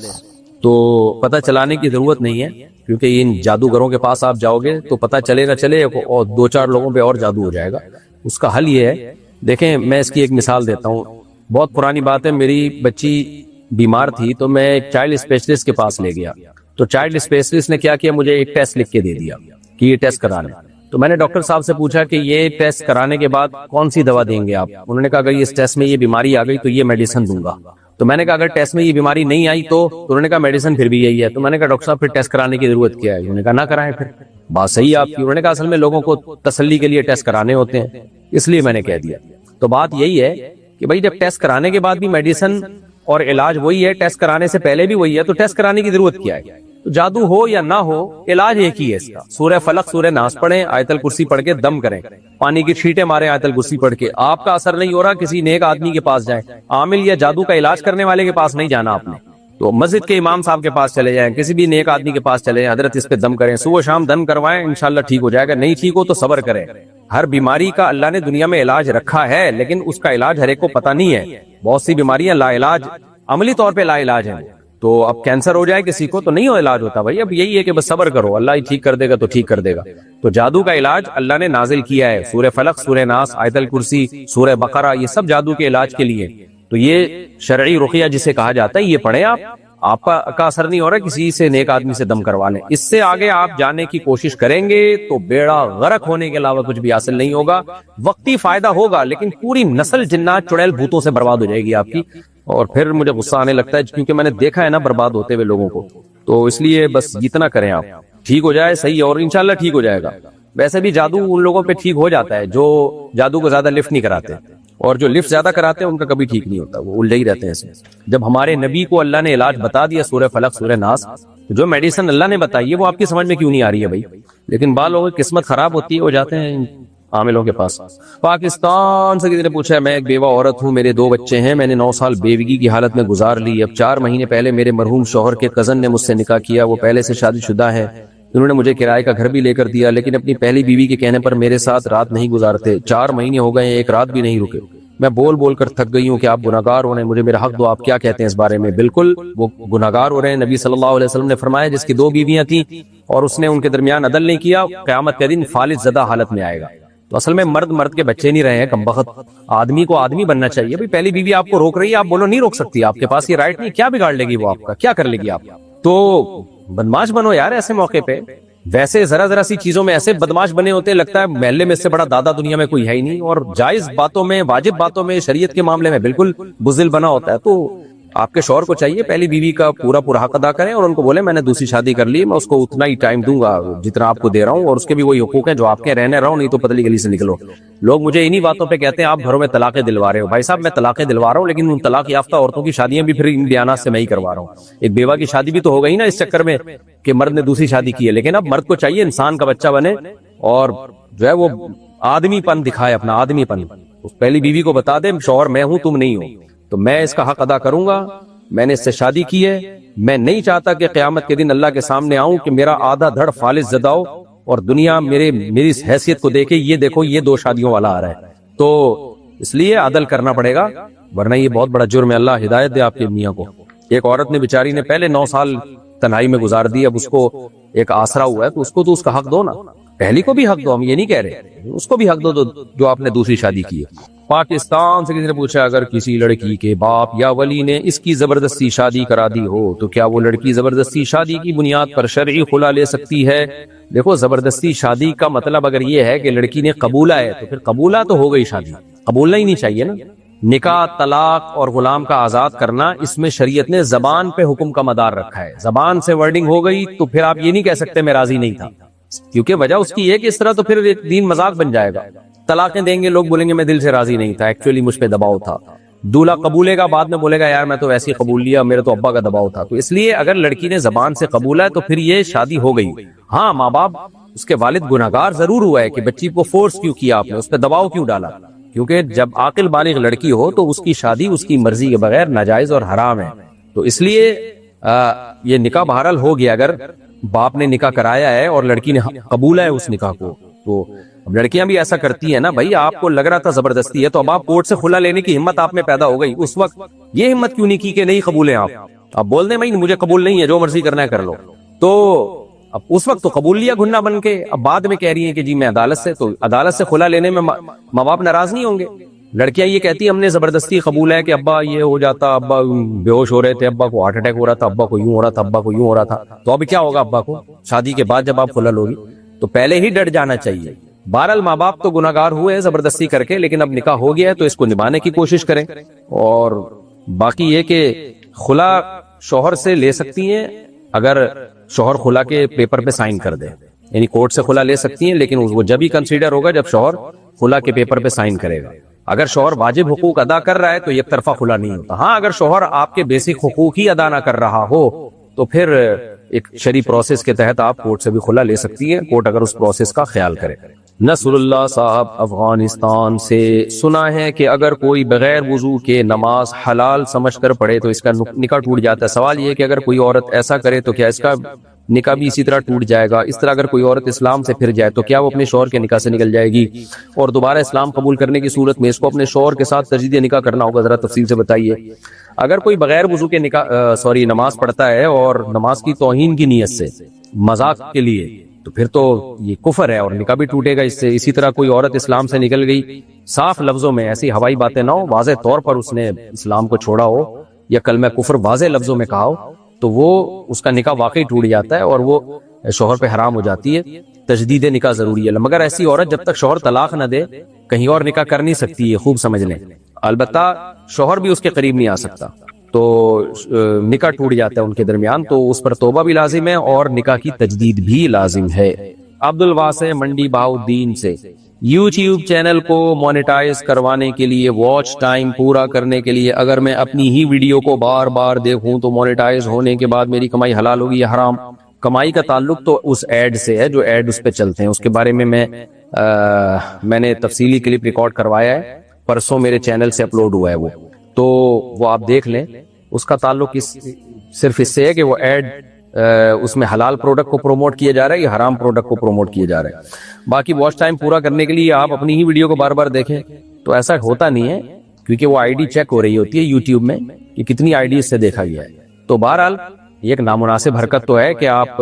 تو پتہ چلانے کی ضرورت نہیں ہے، کیونکہ ان جادوگروں کے پاس آپ جاؤ گے تو پتہ چلے نہ چلے اور 2-4 لوگوں پہ اور جادو ہو جائے گا. اس کا حل یہ ہے، دیکھیں میں اس کی ایک مثال دیتا ہوں. بہت پرانی بات ہے، میری بچی بیمار تھی تو میں ایک چائلڈ اسپیشلسٹ کے پاس لے گیا. تو چائلڈ اسپیشلسٹ نے کیا مجھے ایک ٹیسٹ لکھ کے دے دیا کہ یہ ٹیسٹ کرانا. تو میں نے ڈاکٹر صاحب سے پوچھا کہ یہ ٹیسٹ کرانے کے بعد کون سی دوا دیں گے آپ؟ انہوں نے کہا اگر اس ٹیسٹ میں یہ بیماری آ گئی تو یہ میڈیسن دوں گا. تو میں نے کہا اگر ٹیسٹ میں یہ بیماری نہیں آئی تو انہوں نے کہا میڈیسن پھر بھی یہی ہے. تو میں نے کہا ڈاکٹر صاحب پھر ٹیسٹ کرانے کی ضرورت کیا ہے؟ انہوں نے کہا نہ کرائیں. پھر بات صحیح آپ کی. انہوں نے کہا اصل میں لوگوں کو تسلی کے لیے ٹیسٹ کرانے ہوتے ہیں، اس لیے میں نے کہہ دیا. تو بات یہی ہے کہ بھائی جب ٹیسٹ کرانے کے بعد بھی میڈیسن اور علاج وہی ہے، ٹیسٹ کرانے سے پہلے بھی وہی ہے، تو ٹیسٹ کرانے کی ضرورت کیا ہے؟ تو جادو ہو یا نہ ہو علاج ایک ہی ہے اس کا. سورہ فلق سورہ ناس پڑھیں، آیت الکرسی پڑھ کے دم کریں، پانی کی چھینٹیں ماریں آیت الکرسی پڑھ کے. آپ کا اثر نہیں ہو رہا، کسی نیک آدمی کے پاس جائیں. عامل یا جادو کا علاج کرنے والے کے پاس نہیں جانا آپ نے. تو مسجد کے امام صاحب کے پاس چلے جائیں, کسی بھی نیک آدمی کے پاس چلے جائیں, حضرت اس پہ دم کریں, صبح شام دم کروائیں, انشاءاللہ ٹھیک ہو جائے گا. نہیں ٹھیک ہو تو صبر کریں. ہر بیماری کا اللہ نے دنیا میں علاج رکھا ہے, لیکن اس کا علاج ہر ایک کو پتہ نہیں ہے. بہت سی بیماریاں لا علاج, عملی طور پہ لا علاج ہیں. تو اب کینسر ہو جائے کسی کو تو نہیں ہو علاج ہوتا بھائی, اب یہی ہے کہ بس صبر کرو, اللہ ہی ٹھیک کر دے گا تو ٹھیک کر دے گا. تو جادو کا علاج اللہ نے نازل کیا ہے, سورہ فلق, سورہ ناس, آیت الکرسی, سورہ بقرہ, یہ سب جادو کے علاج کے لیے. تو یہ شرعی رقیہ جسے کہا جاتا ہے, یہ پڑھیں آپ کا اثر نہیں ہو رہا, کسی سے نیک آدمی سے دم کروا لیں. اس سے آگے آپ جانے کی کوشش کریں گے تو بیڑا غرق ہونے کے علاوہ کچھ بھی حاصل نہیں ہوگا. وقتی فائدہ ہوگا لیکن پوری نسل جنات چڑیل بھوتوں سے برباد ہو جائے گی آپ کی. اور پھر مجھے غصہ آنے لگتا ہے کیونکہ میں نے دیکھا ہے نا برباد ہوتے ہوئے لوگوں کو. تو اس لیے بس جتنا کریں آپ, ٹھیک ہو جائے صحیح, اور انشاءاللہ ٹھیک ہو جائے گا. ویسے بھی جادو ان لوگوں پہ ٹھیک ہو جاتا ہے جو جادو کو زیادہ لفٹ نہیں کراتے, اور جو لفٹ زیادہ کراتے ہیں ان کا کبھی ٹھیک نہیں ہوتا, وہ الجھے ہی رہتے ہیں اس میں. جب ہمارے نبی کو اللہ نے علاج بتا دیا سورہ فلق, سورہ ناس, جو میڈیسن اللہ نے بتائی ہے وہ آپ کی سمجھ میں کیوں نہیں آ رہی ہے بھائی. لیکن بعض لوگوں کی قسمت خراب ہوتی ہے, وہ جاتے ہیں عاملوں کے پاس. پاکستان سے کسی نے پوچھا ہے, میں ایک بیوہ عورت ہوں, میرے 2 بچے ہیں, میں نے 9 سال بیوگی کی حالت میں گزار لی. اب 4 مہینے پہلے میرے مرحوم شوہر کے کزن نے مجھ سے نکاح کیا, وہ پہلے سے شادی شدہ ہے. انہوں نے مجھے کرائے کا گھر بھی لے کر دیا, لیکن اپنی پہلی بیوی کے کہنے پر میرے ساتھ رات نہیں گزارتے. 4 مہینے ہو گئے, ایک رات بھی نہیں رکے. میں بول بول کر تھک گئی ہوں کہ آپ گناہگار ہو رہے ہیں, مجھے میرا حق دو. آپ کیا کہتے ہیں اس بارے میں؟ بالکل وہ گناہگار ہو رہے ہیں. نبی صلی اللہ علیہ وسلم نے فرمایا جس کی 2 بیویاں تھیں اور اس نے ان کے درمیان عدل نہیں کیا, قیامت کے دن فالج زدہ حالت میں آئے گا. تو اصل میں مرد کے بچے نہیں رہے ہیں, کمبخت. آدمی کو آدمی بننا چاہیے. بھائی پہلی بیوی آپ کو روک رہی ہے, آپ بولو نہیں روک سکتی, آپ کے پاس یہ رائٹ نہیں. کیا بگاڑ لے گی وہ آپ کا, کیا کر لے گی آپ؟ تو بدماش بنو یار ایسے موقع پہ. ویسے ذرا سی چیزوں میں ایسے بدماش بنے ہوتے ہیں, لگتا ہے محلے میں اس سے بڑا دادا دنیا میں کوئی ہے ہی نہیں. اور جائز باتوں میں, واجب باتوں میں, شریعت کے معاملے میں بالکل بزدل بنا ہوتا ہے. تو آپ کے شوہر کو چاہیے پہلی بیوی کا پورا حق ادا کریں, اور ان کو بولیں میں نے دوسری شادی کر لی, میں اس کو اتنا ہی ٹائم دوں گا جتنا آپ کو دے رہا ہوں, اور اس کے بھی وہی حقوق ہیں جو آپ کے, رہنے رہو نہیں تو پتلی گلی سے نکلو. لوگ مجھے انہی باتوں پہ کہتے ہیں آپ گھروں میں طلاقیں دلوا رہے ہو. بھائی صاحب میں طلاقیں دلوا رہا ہوں, لیکن ان طلاق یافتہ عورتوں کی شادیاں بھی پھر ان بیانات سے میں ہی کروا رہا ہوں. ایک بیوہ کی شادی بھی تو ہو گئی نا اس چکر میں کہ مرد نے دوسری شادی کی ہے. لیکن اب مرد کو چاہیے انسان کا بچہ بنے اور جو ہے وہ آدمی پن دکھائے, اپنا آدمی پن. اس پہلی بیوی کو بتا دے شوہر میں ہوں تم نہیں ہو, تو میں اس کا حق ادا کروں گا, میں نے اس سے شادی کی ہے. میں نہیں چاہتا کہ قیامت کے دن اللہ کے سامنے آؤں کہ میرا آدھا دھڑ فالج زدہ ہو اور دنیا میری حیثیت کو دیکھے یہ دیکھو یہ 2 شادیوں والا آ رہا ہے. تو اس لیے عدل کرنا پڑے گا, ورنہ یہ بہت بڑا جرم ہے. اللہ ہدایت دے آپ کے میاں کو. ایک عورت نے بیچاری نے پہلے 9 سال تنہائی میں گزار دی, اب اس کو ایک آسرا ہوا ہے تو اس کا حق دو نا. پہلی کو بھی حق دو, ہم یہ نہیں کہہ رہے, اس کو بھی حق دو جو آپ نے دوسری شادی کی ہے. پاکستان سے کسی نے پوچھا اگر کسی لڑکی کے باپ یا ولی نے اس کی زبردستی شادی کرا دی ہو تو کیا وہ لڑکی زبردستی شادی کی بنیاد پر شرعی خلا لے سکتی ہے؟ دیکھو زبردستی شادی کا مطلب اگر یہ ہے کہ لڑکی نے قبولا ہے تو پھر قبولا تو ہو گئی شادی, قبولنا ہی نہیں چاہیے نا. نکاح, طلاق اور غلام کا آزاد کرنا, اس میں شریعت نے زبان پہ حکم کا مدار رکھا ہے. زبان سے ورڈنگ ہو گئی تو پھر آپ یہ نہیں کہہ سکتے میں راضی نہیں تھا, کیونکہ وجہ اس کی ہے کہ اس طرح تو پھر ایک دین مذاق بن جائے گا. طلاقیں دیں گے لوگ, بولیں گے میں دل سے راضی نہیں تھا, ایکچولی مجھ پہ دباؤ تھا. دولہا قبولے گا, بعد میں بولے گا یار میں تو ویسے ہی قبول لیا, میرے تو ابا کا دباؤ تھا. تو اس لیے اگر لڑکی نے زبان سے قبولا ہے تو پھر یہ شادی ہو گئی. ہاں ماں باپ, اس کے والد گناہگار ضرور ہوا ہے کہ بچی کو فورس کیوں کیا آپ نے, اس پہ دباؤ کیوں ڈالا, کیونکہ جب عاقل بالغ لڑکی ہو تو اس کی شادی اس کی مرضی کے بغیر ناجائز اور حرام ہے. تو اس لیے یہ نکاح بہرحال ہو گیا اگر باپ نے نکاح کرایا ہے اور لڑکی نے قبولا ہے اس نکاح کو. تو اب لڑکیاں بھی ایسا کرتی ہیں نا بھائی, آپ کو لگ رہا تھا زبردستی ہے تو اب آپ کورٹ سے خلا لینے کی ہمت آپ میں پیدا ہو گئی. اس وقت یہ ہمت کیوں نہیں کی کہ نہیں قبول ہیں آپ بول دیں بھائی مجھے قبول نہیں ہے, جو مرضی کرنا ہے کر لو. تو اب اس وقت تو قبول لیا گھننا بن کے, اب بعد میں کہہ رہی ہیں کہ جی میں عدالت سے, تو عدالت سے خلا لینے میں ماں باپ ناراض نہیں ہوں گے. لڑکیاں یہ کہتی ہیں ہم نے زبردستی قبول ہے کہ ابا یہ ہو جاتا, ابا بے ہوش ہو رہے تھے, ابا کو ہارٹ اٹیک ہو رہا تھا, ابا کو یوں ہو رہا تھا, ابا کو یوں ہو رہا تھا, تو اب کیا ہوگا ابا کو شادی کے بعد جب آپ خلا لوگی؟ تو پہلے ہی ڈٹ جانا چاہیے. بہرحال ماں باپ تو گناہگار ہوئے ہیں زبردستی کر کے, لیکن اب نکاح ہو گیا ہے تو اس کو نبھانے کی کوشش کریں. اور باقی یہ کہ خلا شوہر سے لے سکتی ہیں اگر شوہر خلا کے پیپر پہ سائن کر دے, یعنی کورٹ سے خلا لے سکتی ہیں, لیکن وہ جب ہی کنسیڈر ہوگا جب شوہر خلا کے پیپر پہ سائن کرے گا. اگر شوہر واجب حقوق ادا کر رہا ہے تو یک طرفہ خلا نہیں ہوتا. ہاں اگر شوہر آپ کے بیسک حقوق ہی ادا نہ کر رہا ہو تو پھر ایک شرعی پروسیس کے تحت آپ کورٹ سے بھی خلا لے سکتی ہیں, کورٹ اگر اس پروسیس کا خیال کرے. نصر اللہ صاحب افغانستان سے، سنا ہے کہ اگر کوئی بغیر وضو کے نماز حلال سمجھ کر پڑھے تو اس کا نکاح ٹوٹ جاتا ہے۔ سوال یہ ہے کہ اگر کوئی عورت ایسا کرے تو کیا اس کا نکاح بھی اسی طرح ٹوٹ جائے گا؟ اس طرح اگر کوئی عورت اسلام سے پھر جائے تو کیا وہ اپنے شوہر کے نکاح سے نکل جائے گی؟ اور دوبارہ اسلام قبول کرنے کی صورت میں اس کو اپنے شوہر کے ساتھ تجدید نکاح کرنا ہوگا؟ ذرا تفصیل سے بتائیے۔ اگر کوئی بغیر وضو کے نماز پڑھتا ہے اور نماز کی توہین کی نیت سے، مذاق کے لیے، تو پھر تو یہ کفر ہے اور نکاح بھی ٹوٹے گا اس سے۔ اسی طرح کوئی عورت اسلام سے نکل گئی، صاف لفظوں میں، ایسی ہوائی باتیں نہ ہو، واضح طور پر اس نے اسلام کو چھوڑا ہو یا کلمہ کفر واضح لفظوں میں کہا ہو، تو وہ اس کا نکاح واقعی ٹوٹ جاتا ہے اور وہ شوہر پہ حرام ہو جاتی ہے۔ تجدید نکاح ضروری ہے، مگر ایسی عورت جب تک شوہر طلاق نہ دے کہیں اور نکاح کر نہیں سکتی، یہ خوب سمجھ لیں۔ البتہ شوہر بھی اس کے قریب نہیں آ سکتا، تو نکاح ٹوٹ جاتا ہے ان کے درمیان، تو اس پر توبہ بھی لازم ہے اور نکاح کی تجدید بھی لازم ہے۔ عبد الواسع منڈی بہاؤدین سے، یوٹیوب چینل کو مونیٹائز کروانے کے لیے، واچ ٹائم پورا کرنے کے لیے، اگر میں اپنی ہی ویڈیو کو بار بار دیکھوں تو مونیٹائز ہونے کے بعد میری کمائی حلال ہوگی یا حرام؟ کمائی کا تعلق تو اس ایڈ سے ہے جو ایڈ اس پہ چلتے ہیں، اس کے بارے میں میں نے تفصیلی کلپ ریکارڈ کروایا ہے، پرسوں میرے چینل سے اپلوڈ ہوا ہے وہ آپ دیکھ لیں۔ اس کا تعلق صرف اس سے ہے کہ وہ ایڈ اس میں حلال پروڈکٹ کو پروموٹ کیا جا رہا ہے یا حرام پروڈکٹ کو پروموٹ کیا جا رہا ہے۔ باقی واچ ٹائم پورا کرنے کے لیے آپ اپنی ہی ویڈیو کو بار بار دیکھیں تو ایسا ہوتا نہیں ہے، کیونکہ وہ آئی ڈی چیک ہو رہی ہوتی ہے یوٹیوب میں کہ کتنی آئی ڈی سے دیکھا گیا ہے۔ تو بہرحال یہ ایک نامناسب حرکت تو ہے کہ آپ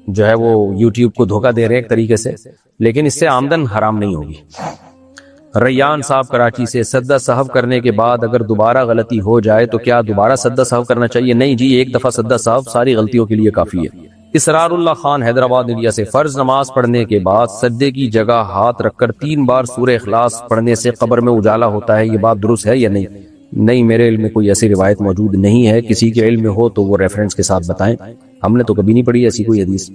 جو ہے وہ یوٹیوب کو دھوکہ دے رہے ہیں ایک طریقے سے، لیکن اس سے آمدن حرام نہیں ہوگی۔ ریان صاحب کراچی سے، سجدہ سہو کرنے کے بعد اگر دوبارہ غلطی ہو جائے تو کیا دوبارہ سجدہ سہو کرنا چاہیے؟ نہیں جی، ایک دفعہ سجدہ سہو ساری غلطیوں کے لیے کافی ہے۔ اسرار اللہ خان حیدرآباد انڈیا سے، فرض نماز پڑھنے کے بعد سجدے کی جگہ ہاتھ رکھ کر 3 بار سورہ اخلاص پڑھنے سے قبر میں اجالا ہوتا ہے، یہ بات درست ہے یا نہیں؟ نہیں، میرے علم میں کوئی ایسی روایت موجود نہیں ہے، کسی کے علم میں ہو تو وہ ریفرنس کے ساتھ بتائیں، ہم نے تو کبھی نہیں پڑھی ایسی کوئی حدیث۔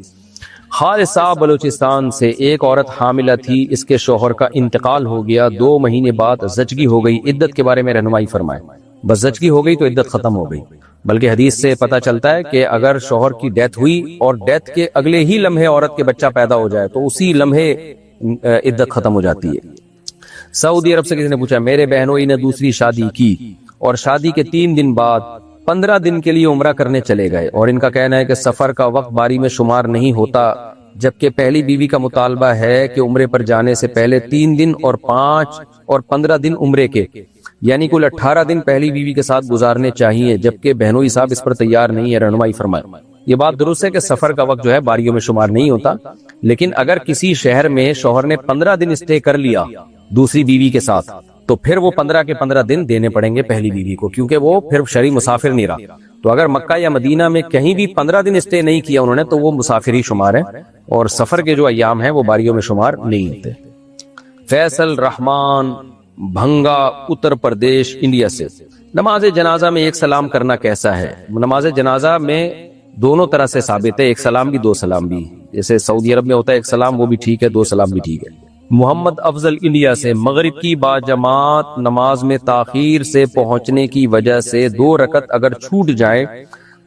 خالد صاحب بلوچستان سے، ایک عورت حاملہ تھی، اس کے شوہر کا انتقال ہو گیا، 2 مہینے بعد زچگی ہو گئی، عدت کے بارے میں رہنمائی فرمائیں۔ بس زچگی ہو گئی تو عدت ختم ہو گئی، بلکہ حدیث سے پتہ چلتا ہے کہ اگر شوہر کی ڈیتھ ہوئی اور ڈیتھ کے اگلے ہی لمحے عورت کے بچہ پیدا ہو جائے تو اسی لمحے عدت ختم ہو جاتی ہے۔ سعودی عرب سے کسی نے پوچھا، میرے بہنوئی نے دوسری شادی کی اور شادی کے 3 دن بعد 15 دن کے لیے عمرہ کرنے چلے گئے، اور ان کا کہنا ہے کہ سفر کا وقت باری میں شمار نہیں ہوتا، جبکہ پہلی بیوی کا مطالبہ ہے کہ عمرے پر جانے سے پہلے 3 دن اور 5 اور 15 دن عمرے کے، یعنی کل 18 دن پہلی بیوی کے ساتھ گزارنے چاہیے، جبکہ بہنوئی صاحب اس پر تیار نہیں ہے، رہنمائی فرمائیں۔ یہ بات درست ہے کہ سفر کا وقت جو ہے باریوں میں شمار نہیں ہوتا، لیکن اگر کسی شہر میں شوہر نے 15 دن اسٹے کر لیا دوسری بیوی کے ساتھ تو پھر وہ 15 کے 15 دن دینے پڑیں گے پہلی بیوی کو، کیونکہ وہ پھر شرعی مسافر نہیں رہا۔ تو اگر مکہ یا مدینہ میں کہیں بھی 15 دن اسٹے نہیں کیا انہوں نے تو وہ مسافر ہی شمار ہے، اور سفر کے جو ایام ہیں وہ باریوں میں شمار نہیں ہوتے۔ فیصل رحمان بھنگا اتر پردیش انڈیا سے، نماز جنازہ میں ایک سلام کرنا کیسا ہے؟ نماز جنازہ میں دونوں طرح سے ثابت ہے، ایک سلام بھی 2 سلام بھی، جیسے سعودی عرب میں ہوتا ہے ایک سلام، وہ بھی ٹھیک ہے، 2 سلام بھی ٹھیک ہے۔ محمد افضل انڈیا سے، مغرب کی باجماعت نماز میں تاخیر سے پہنچنے کی وجہ سے 2 رکعت اگر چھوٹ جائے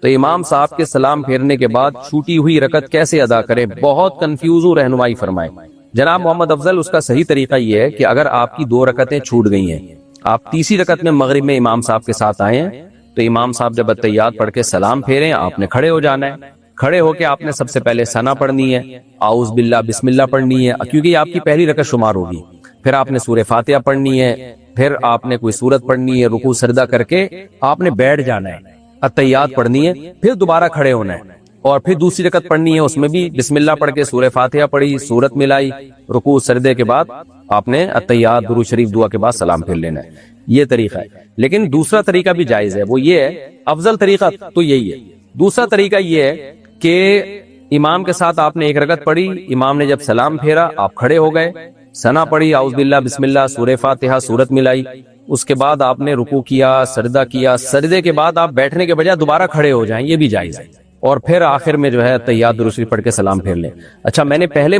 تو امام صاحب کے سلام پھیرنے کے بعد چھوٹی ہوئی رکعت کیسے ادا کریں؟ بہت کنفیوز ہوں، رہنمائی فرمائیں۔ جناب محمد افضل، اس کا صحیح طریقہ یہ ہے کہ اگر آپ کی 2 رکعتیں چھوٹ گئی ہیں، آپ تیسری رکعت میں مغرب میں امام صاحب کے ساتھ آئے ہیں، تو امام صاحب جب اتحیات پڑھ کے سلام پھیریں آپ نے کھڑے ہو جانا ہے، کھڑے ہو کے آپ نے سب سے پہلے ثنا پڑھنی ہے، اعوذ باللہ بسم اللہ پڑھنی ہے، کیونکہ یہ آپ کی پہلی رکعت شمار ہوگی، پھر آپ نے سورہ فاتحہ پڑھنی ہے، پھر آپ نے کوئی سورت پڑھنی ہے، رکوع سجدہ کر کے آپ نے بیٹھ جانا ہے، اتحیات پڑھنی ہے، پھر دوبارہ کھڑے ہونا ہے، اور پھر دوسری رکعت پڑھنی ہے، اس میں بھی بسم اللہ پڑھ کے سورہ فاتحہ پڑھی، سورت ملائی، رکوع سجدے کے بعد آپ نے اتحیات درود شریف دعا کے بعد سلام پھیر لینا ہے، یہ طریقہ ہے۔ لیکن دوسرا طریقہ بھی جائز ہے، وہ یہ ہے، افضل طریقہ تو یہی ہے۔ دوسرا طریقہ یہ ہے کہ امام کے ساتھ آپ نے 1 رکعت پڑھی، امام نے جب سلام پھیرا آپ کھڑے ہو گئے، ثنا پڑھی، اعوذ باللہ بسم اللہ، سورہ فاتحہ، سورت ملائی، اس کے بعد آپ نے رکوع کیا، سجدہ کیا، سجدے کے بعد آپ بیٹھنے کے بجائے دوبارہ کھڑے ہو جائیں، یہ بھی جائز ہے، اور پھر آخر میں جو ہے تحیات درود شریف پڑھ کے سلام پھیر لیں۔ اچھا، میں نے پہلے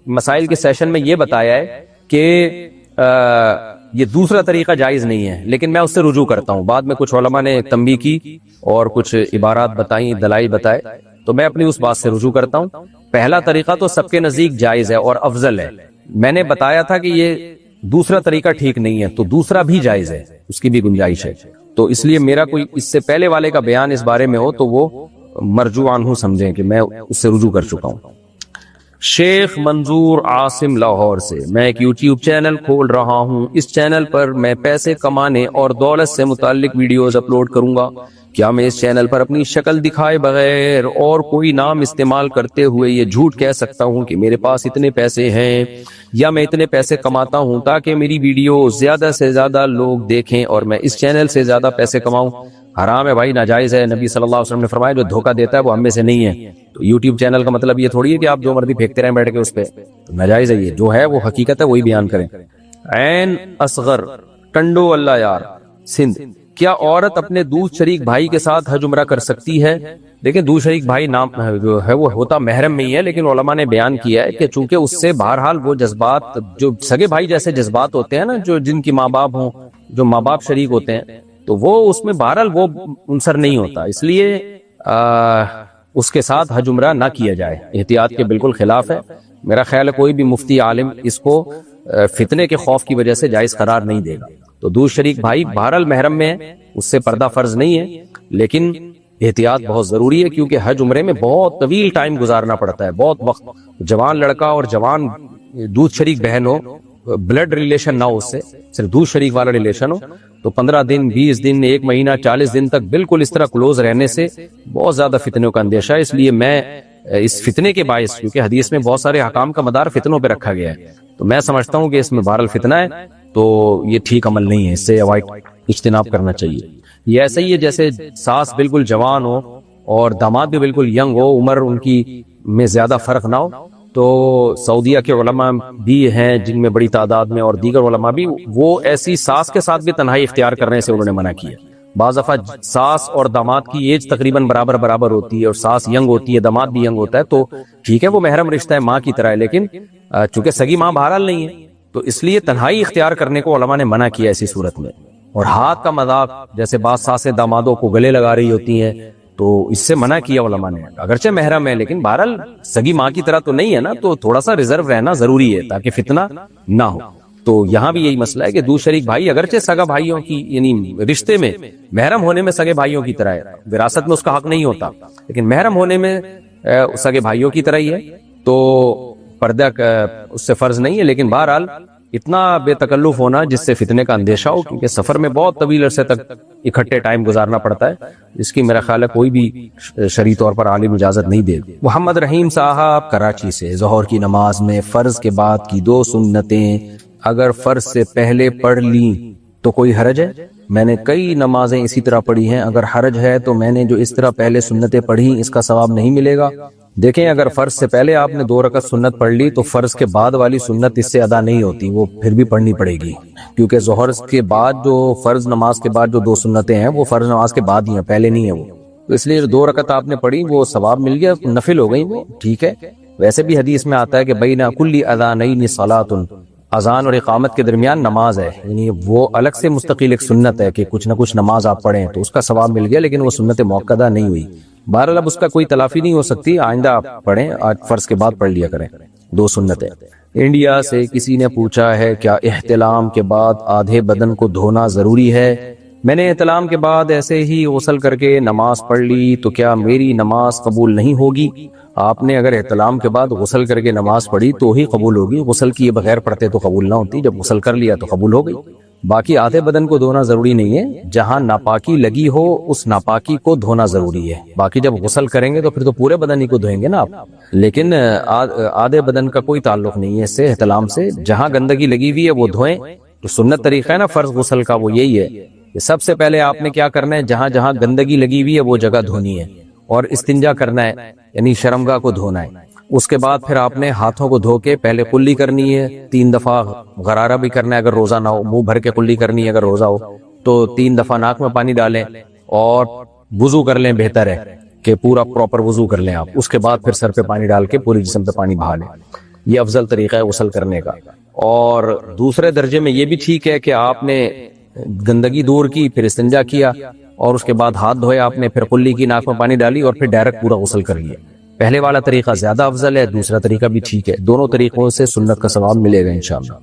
مسائل کے سیشن میں یہ بتایا ہے کہ یہ دوسرا طریقہ جائز نہیں ہے، لیکن میں اس سے رجوع کرتا ہوں، بعد میں کچھ علماء نے تنبیہ کی اور کچھ عبارات بتائیں، دلائل بتائے، تو میں اپنی اس بات سے رجوع کرتا ہوں۔ پہلا طریقہ تو سب کے نزدیک جائز ہے اور افضل ہے. میں نے بتایا تھا کہ یہ دوسرا طریقہ ٹھیک نہیں ہے، تو دوسرا بھی جائز ہے، اس کی بھی گنجائش ہے. تو اس لیے میرا کوئی اس سے پہلے والے کا بیان اس بارے میں ہو تو وہ مرجوع عنہ سمجھیں کہ میں اس سے رجوع کر چکا ہوں. شیخ منظور عاصم لاہور سے: میں ایک یوٹیوب چینل کھول رہا ہوں. اس چینل پر میں پیسے کمانے اور دولت سے متعلق ویڈیوز اپلوڈ کروں گا. کیا میں اس چینل پر اپنی شکل دکھائے بغیر اور کوئی نام استعمال کرتے ہوئے یہ جھوٹ کہہ سکتا ہوں کہ میرے پاس اتنے پیسے ہیں یا میں اتنے پیسے کماتا ہوں تاکہ میری ویڈیو زیادہ سے زیادہ لوگ دیکھیں اور میں اس چینل سے زیادہ پیسے کماؤں؟ حرام ہے بھائی، ناجائز ہے. نبی صلی اللہ علیہ وسلم نے فرمایا جو دھوکہ دیتا ہے وہ ہم میں سے نہیں ہے. تو یوٹیوب چینل کا مطلب یہ تھوڑی ہے کہ آپ جو مرضی پھینکتے رہیں بیٹھ کے اس پہ. ناجائز ہے، یہ جو ہے وہ حقیقت ہے وہی بیان کریں. عین اصغر ٹنڈو اللہ یار سندھ: کیا عورت اپنے دوسرے شریک بھائی کے ساتھ حج عمرہ کر سکتی ہے؟ دیکھیں دوسرے شریک بھائی نام جو ہے وہ ہوتا محرم میں ہی ہے، لیکن علماء نے بیان کیا ہے کہ چونکہ اس سے بہرحال وہ جذبات جو سگے بھائی جیسے جذبات ہوتے ہیں نا، جو جن کی ماں باپ ہوں، جو ماں باپ شریک ہوتے ہیں، تو وہ اس میں بہرحال وہ عنصر نہیں ہوتا. اس لیے اس کے ساتھ حج عمرہ نہ کیا جائے، احتیاط کے بالکل خلاف ہے. میرا خیال ہے کوئی بھی مفتی عالم اس کو فتنے کے خوف کی وجہ سے جائز قرار نہیں دے گا. تو دوسرے شریک بھائی بہرحال محرم میں ہے، اس سے پردہ فرض نہیں ہے، لیکن احتیاط بہت ضروری ہے کیونکہ حج عمرے میں بہت طویل ٹائم گزارنا پڑتا ہے، بہت وقت. جوان لڑکا اور جوان دودھ شریک بہن ہو، بلڈ ریلیشن نہ ہو، اس سے صرف دودھ شریک والا ریلیشن ہو، تو 15 دن 20 دن 1 مہینہ 40 دن تک بالکل اس طرح کلوز رہنے سے بہت زیادہ فتنوں کا اندیشہ ہے. اس لیے میں اس فتنے کے باعث، کیونکہ حدیث میں بہت سارے احکام کا مدار فتنوں پہ رکھا گیا ہے، تو میں سمجھتا ہوں کہ اس میں بہرحال فتنہ ہے، تو یہ ٹھیک عمل نہیں ہے، اس سے اجتناب کرنا چاہیے. یہ ایسا ہی ہے جیسے ساس بالکل جوان ہو اور داماد بھی بالکل ینگ ہو، عمر ان کی میں زیادہ فرق نہ ہو. تو سعودیہ کے علماء بھی ہیں جن میں بڑی تعداد میں، اور دیگر علماء بھی، وہ ایسی ساس کے ساتھ بھی تنہائی اختیار کرنے سے انہوں نے منع کیا. بعض دفعہ ساس اور داماد کی ایج تقریباً برابر ہوتی ہے اور ساس ینگ ہوتی ہے، داماد بھی ینگ ہوتا ہے، تو ٹھیک ہے وہ محرم رشتہ ہے، ماں کی طرح ہے، لیکن چونکہ سگی ماں بہرحال نہیں ہے، تو اس لیے تنہائی اختیار کرنے کو علماء نے منع کیا ایسی صورت میں. اور ہاتھ کا مذاق، جیسے بعض ساسیں دامادوں کو گلے لگا رہی ہوتی ہیں، تو اس سے منع کیا علماء نے. اگرچہ محرم ہے لیکن بہرحال سگی ماں کی طرح تو نہیں ہے نا، تو تھوڑا سا ریزرو رہنا ضروری ہے تاکہ فتنہ نہ ہو. تو یہاں بھی یہی مسئلہ ہے کہ دوسرے شریک بھائی اگرچہ سگا بھائیوں کی یعنی رشتے میں محرم ہونے میں سگے بھائیوں کی طرح ہے، وراثت میں اس کا حق نہیں ہوتا، لیکن محرم ہونے میں سگے بھائیوں کی طرح ہی ہے، تو پردہ اس سے فرض نہیں ہے. لیکن بہرحال اتنا بے تکلف ہونا جس سے فتنے کا اندیشہ ہو، کیونکہ سفر میں بہت طویل عرصے تک اکٹھے ٹائم گزارنا پڑتا ہے، جس کی میرا خیال ہے کوئی بھی شرعی طور پر عالم اجازت نہیں دے. محمد رحیم صاحب کراچی سے: ظہر کی نماز میں فرض کے بعد کی 2 سنتیں اگر فرض سے پہلے پڑھ لیں تو کوئی حرج ہے؟ میں نے کئی نمازیں اسی طرح پڑھی ہیں، اگر حرج ہے تو میں نے جو اس طرح پہلے سنتیں پڑھی اس کا ثواب نہیں ملے گا؟ دیکھیں اگر فرض سے پہلے آپ نے 2 رکعت سنت پڑھ لی تو فرض کے بعد والی سنت اس سے ادا نہیں ہوتی، وہ پھر بھی پڑھنی پڑے گی، کیونکہ ظہر کے بعد جو فرض نماز کے بعد جو 2 سنتیں ہیں وہ فرض نماز کے بعد ہی ہیں، پہلے نہیں ہے وہ. تو اس لیے 2 رکعت آپ نے پڑھی وہ ثواب مل گیا، نفل ہو گئی وہ، ٹھیک ہے. ویسے بھی حدیث میں آتا ہے کہ بین کل اذانین صلاۃ، اذان اور اقامت کے درمیان نماز ہے، یعنی وہ الگ سے مستقل ایک سنت ہے کہ کچھ نہ کچھ نماز آپ پڑھیں، تو اس کا ثواب مل گیا، لیکن وہ سنت موقدہ نہیں ہوئی. بہرحال اب اس کا کوئی تلافی نہیں ہو سکتی، آئندہ آپ پڑھیں، آج فرض کے بعد پڑھ لیا کریں 2 سنتیں. انڈیا سے کسی نے پوچھا ہے کیا احتلام کے بعد آدھے بدن کو دھونا ضروری ہے؟ میں نے احتلام کے بعد ایسے ہی غسل کر کے نماز پڑھ لی تو کیا میری نماز قبول نہیں ہوگی؟ آپ نے اگر احتلام کے بعد غسل کر کے نماز پڑھی تو ہی قبول ہوگی، غسل کیے بغیر پڑھتے تو قبول نہ ہوتی، جب غسل کر لیا تو قبول ہو گئی. باقی آدھے بدن کو دھونا ضروری نہیں ہے، جہاں ناپاکی لگی ہو اس ناپاکی کو دھونا ضروری ہے. باقی جب غسل کریں گے تو پھر تو پورے بدن ہی کو دھوئیں گے نا آپ، لیکن آدھے بدن کا کوئی تعلق نہیں ہے اس سے، احتلام سے. جہاں گندگی لگی ہوئی ہے وہ دھوئیں. تو سنت طریقہ ہے نا فرض غسل کا، وہ یہی ہے کہ سب سے پہلے آپ نے کیا کرنا ہے، جہاں جہاں گندگی لگی ہوئی ہے وہ جگہ دھونی ہے، اور استنجا کرنا ہے یعنی شرمگاہ کو دھونا ہے. اس کے بعد پھر آپ نے ہاتھوں کو دھو کے پہلے قلی کرنی ہے 3 دفعہ، غرارہ بھی کرنا ہے اگر روزہ نہ ہو، منہ بھر کے قلی کرنی ہے اگر روزہ ہو تو 3 دفعہ ناک میں پانی ڈالیں اور وضو کر لیں، بہتر ہے کہ پورا پراپر وضو کر لیں آپ. اس کے بعد پھر سر پہ پانی ڈال کے پوری جسم پہ پانی بہا لیں، یہ افضل طریقہ ہے غسل کرنے کا. اور دوسرے درجے میں یہ بھی ٹھیک ہے کہ آپ نے گندگی دور کی، پھر استنجا کیا، اور اس کے بعد ہاتھ دھوئے آپ نے، پھر قلی کی، ناک میں پانی ڈالی اور پھر ڈائریکٹ پورا غسل کر لیا. پہلے والا طریقہ زیادہ افضل ہے، دوسرا طریقہ بھی ٹھیک ہے، دونوں طریقوں سے سنت کا ثواب ملے گا انشاءاللہ۔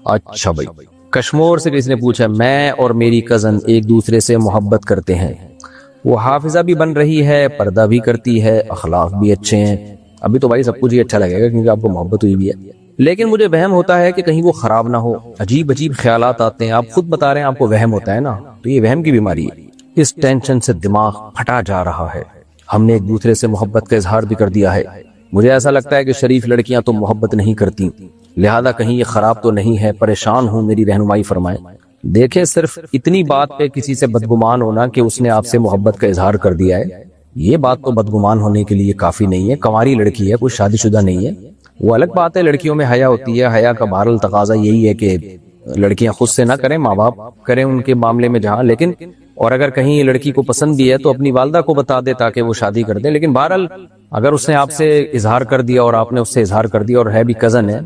اچھا بھائی، کشمور سے کسی نے پوچھا، میں اور میری کزن ایک دوسرے سے محبت کرتے ہیں، وہ حافظہ بھی بن رہی ہے، پردہ بھی کرتی ہے، اخلاق بھی اچھے ہیں۔ ابھی تو بھائی سب کچھ ہی اچھا لگے گا کیونکہ آپ کو محبت ہوئی بھی ہے، لیکن مجھے وہم ہوتا ہے کہ کہیں وہ خراب نہ ہو، عجیب عجیب خیالات آتے ہیں۔ آپ خود بتا رہے ہیں آپ کو وہم ہوتا ہے نا، تو یہ وہم کی بیماری ہے۔ اس ٹینشن سے دماغ پھٹا جا رہا ہے، ہم نے ایک دوسرے سے محبت کا اظہار بھی کر دیا ہے، مجھے ایسا لگتا ہے کہ شریف لڑکیاں تو محبت نہیں کرتی، لہذا کہیں یہ خراب تو نہیں ہے، پریشان ہوں، میری رہنمائی فرمائیں۔ دیکھیں، صرف اتنی بات پہ کسی سے بدگمان ہونا کہ اس نے آپ سے محبت کا اظہار کر دیا ہے، یہ بات تو بدگمان ہونے کے لیے کافی نہیں ہے۔ کنواری لڑکی ہے، کوئی شادی شدہ نہیں ہے، وہ الگ بات ہے، لڑکیوں میں حیا ہوتی ہے، حیا کا بہرحال تقاضا یہی ہے کہ لڑکیاں خود سے نہ کریں، ماں باپ کریں ان کے معاملے میں جہاں، لیکن اور اگر کہیں لڑکی کو پسند بھی ہے تو اپنی والدہ کو بتا دے تاکہ وہ شادی کر دیں، لیکن بہرحال اگر اس نے آپ سے اظہار کر دیا اور آپ نے اس سے اظہار کر دیا اور ہے بھی کزن ہے،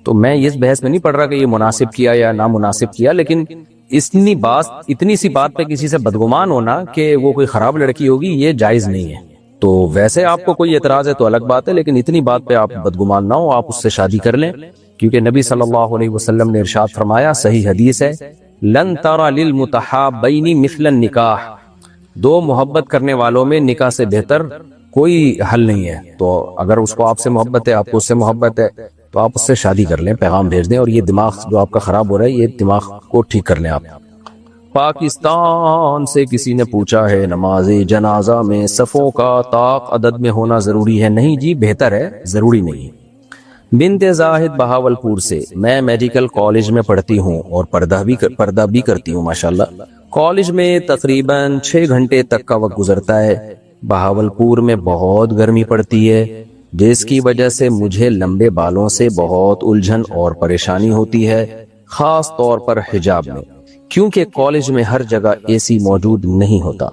تو میں اس بحث میں نہیں پڑھ رہا کہ یہ مناسب کیا یا نامناسب کیا، لیکن اتنی سی بات پہ کسی سے بدگمان ہونا کہ وہ کوئی خراب لڑکی ہوگی، یہ جائز نہیں ہے۔ تو ویسے آپ کو کوئی اعتراض ہے تو الگ بات ہے، لیکن اتنی بات پہ آپ بدگمان نہ ہو، آپ اس سے شادی کر لیں، کیونکہ نبی صلی اللہ علیہ وسلم نے ارشاد فرمایا، صحیح حدیث ہے، لن ترى للمتحابین مثل النکاح، دو محبت کرنے والوں میں نکاح سے بہتر کوئی حل نہیں ہے۔ تو اگر اس کو آپ سے محبت ہے، آپ کو اس سے محبت ہے، تو آپ اس سے شادی کر لیں، پیغام بھیج دیں، اور یہ دماغ جو آپ کا خراب ہو رہا ہے، یہ دماغ کو ٹھیک کر لیں آپ۔ پاکستان سے کسی نے پوچھا ہے، نماز جنازہ میں صفوں کا طاق عدد میں ہونا ضروری ہے؟ نہیں جی، بہتر ہے، ضروری نہیں۔ بنت زاہد بہاولپور سے، میں میڈیکل کالج میں پڑھتی ہوں اور پردہ بھی کرتی ہوں ماشاءاللہ۔ کالج میں تقریباً 6 گھنٹے تک کا وقت گزرتا ہے۔ بہاولپور میں بہت گرمی پڑتی ہے، جس کی وجہ سے مجھے لمبے بالوں سے بہت الجھن اور پریشانی ہوتی ہے، خاص طور پر حجاب میں، کیونکہ کالج میں ہر جگہ اے سی موجود نہیں ہوتا۔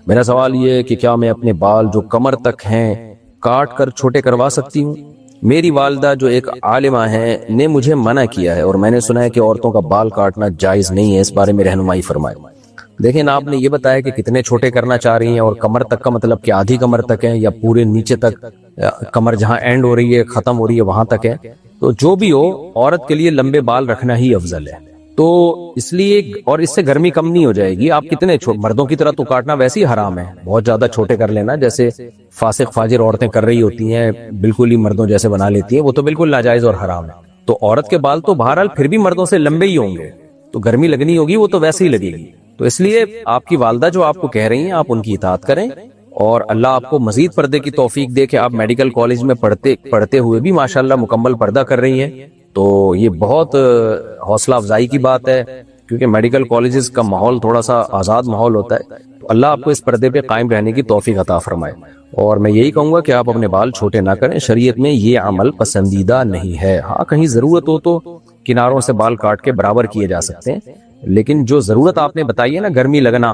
میرا سوال یہ ہے کہ کیا میں اپنے بال جو کمر تک ہیں کاٹ کر چھوٹے کروا سکتی ہوں؟ میری والدہ جو ایک عالمہ ہیں نے مجھے منع کیا ہے، اور میں نے سنا ہے کہ عورتوں کا بال کاٹنا جائز نہیں ہے، اس بارے میں رہنمائی فرمائے۔ دیکھیں، آپ نے یہ بتایا کہ کتنے چھوٹے کرنا چاہ رہی ہیں، اور کمر تک کا مطلب کہ آدھی کمر تک ہے یا پورے نیچے تک، کمر جہاں اینڈ ہو رہی ہے، ختم ہو رہی ہے، وہاں تک ہے؟ تو جو بھی ہو، عورت کے لیے لمبے بال رکھنا ہی افضل ہے۔ تو اس لیے، اور اس سے گرمی کم نہیں ہو جائے گی۔ آپ کتنے مردوں کی طرح تو کاٹنا ویسے ہی حرام ہے، بہت زیادہ چھوٹے کر لینا، جیسے فاسق فاجر عورتیں کر رہی ہوتی ہیں، بالکل ہی مردوں جیسے بنا لیتی ہیں، وہ تو بالکل ناجائز اور حرام ہے۔ تو عورت کے بال تو بہرحال پھر بھی مردوں سے لمبے ہی ہوں گے، تو گرمی لگنی ہوگی وہ تو ویسے ہی لگے گی۔ تو اس لیے آپ کی والدہ جو آپ کو کہہ رہی ہیں، آپ ان کی اطاعت کریں، اور اللہ آپ کو مزید پردے کی توفیق دے کہ آپ میڈیکل کالج میں پڑھتے ہوئے بھی ماشاءاللہ مکمل پردہ کر رہی ہیں۔ تو یہ بہت حوصلہ افزائی کی بات ہے، کیونکہ میڈیکل کالجز کا ماحول تھوڑا سا آزاد ماحول ہوتا ہے۔ تو اللہ آپ کو اس پردے پہ قائم رہنے کی توفیق عطا فرمائے، اور میں یہی کہوں گا کہ آپ اپنے بال چھوٹے نہ کریں، شریعت میں یہ عمل پسندیدہ نہیں ہے۔ ہاں، کہیں ضرورت ہو تو کناروں سے بال کاٹ کے برابر کیے جا سکتے ہیں، لیکن جو ضرورت آپ نے بتائی ہے نا، گرمی لگنا،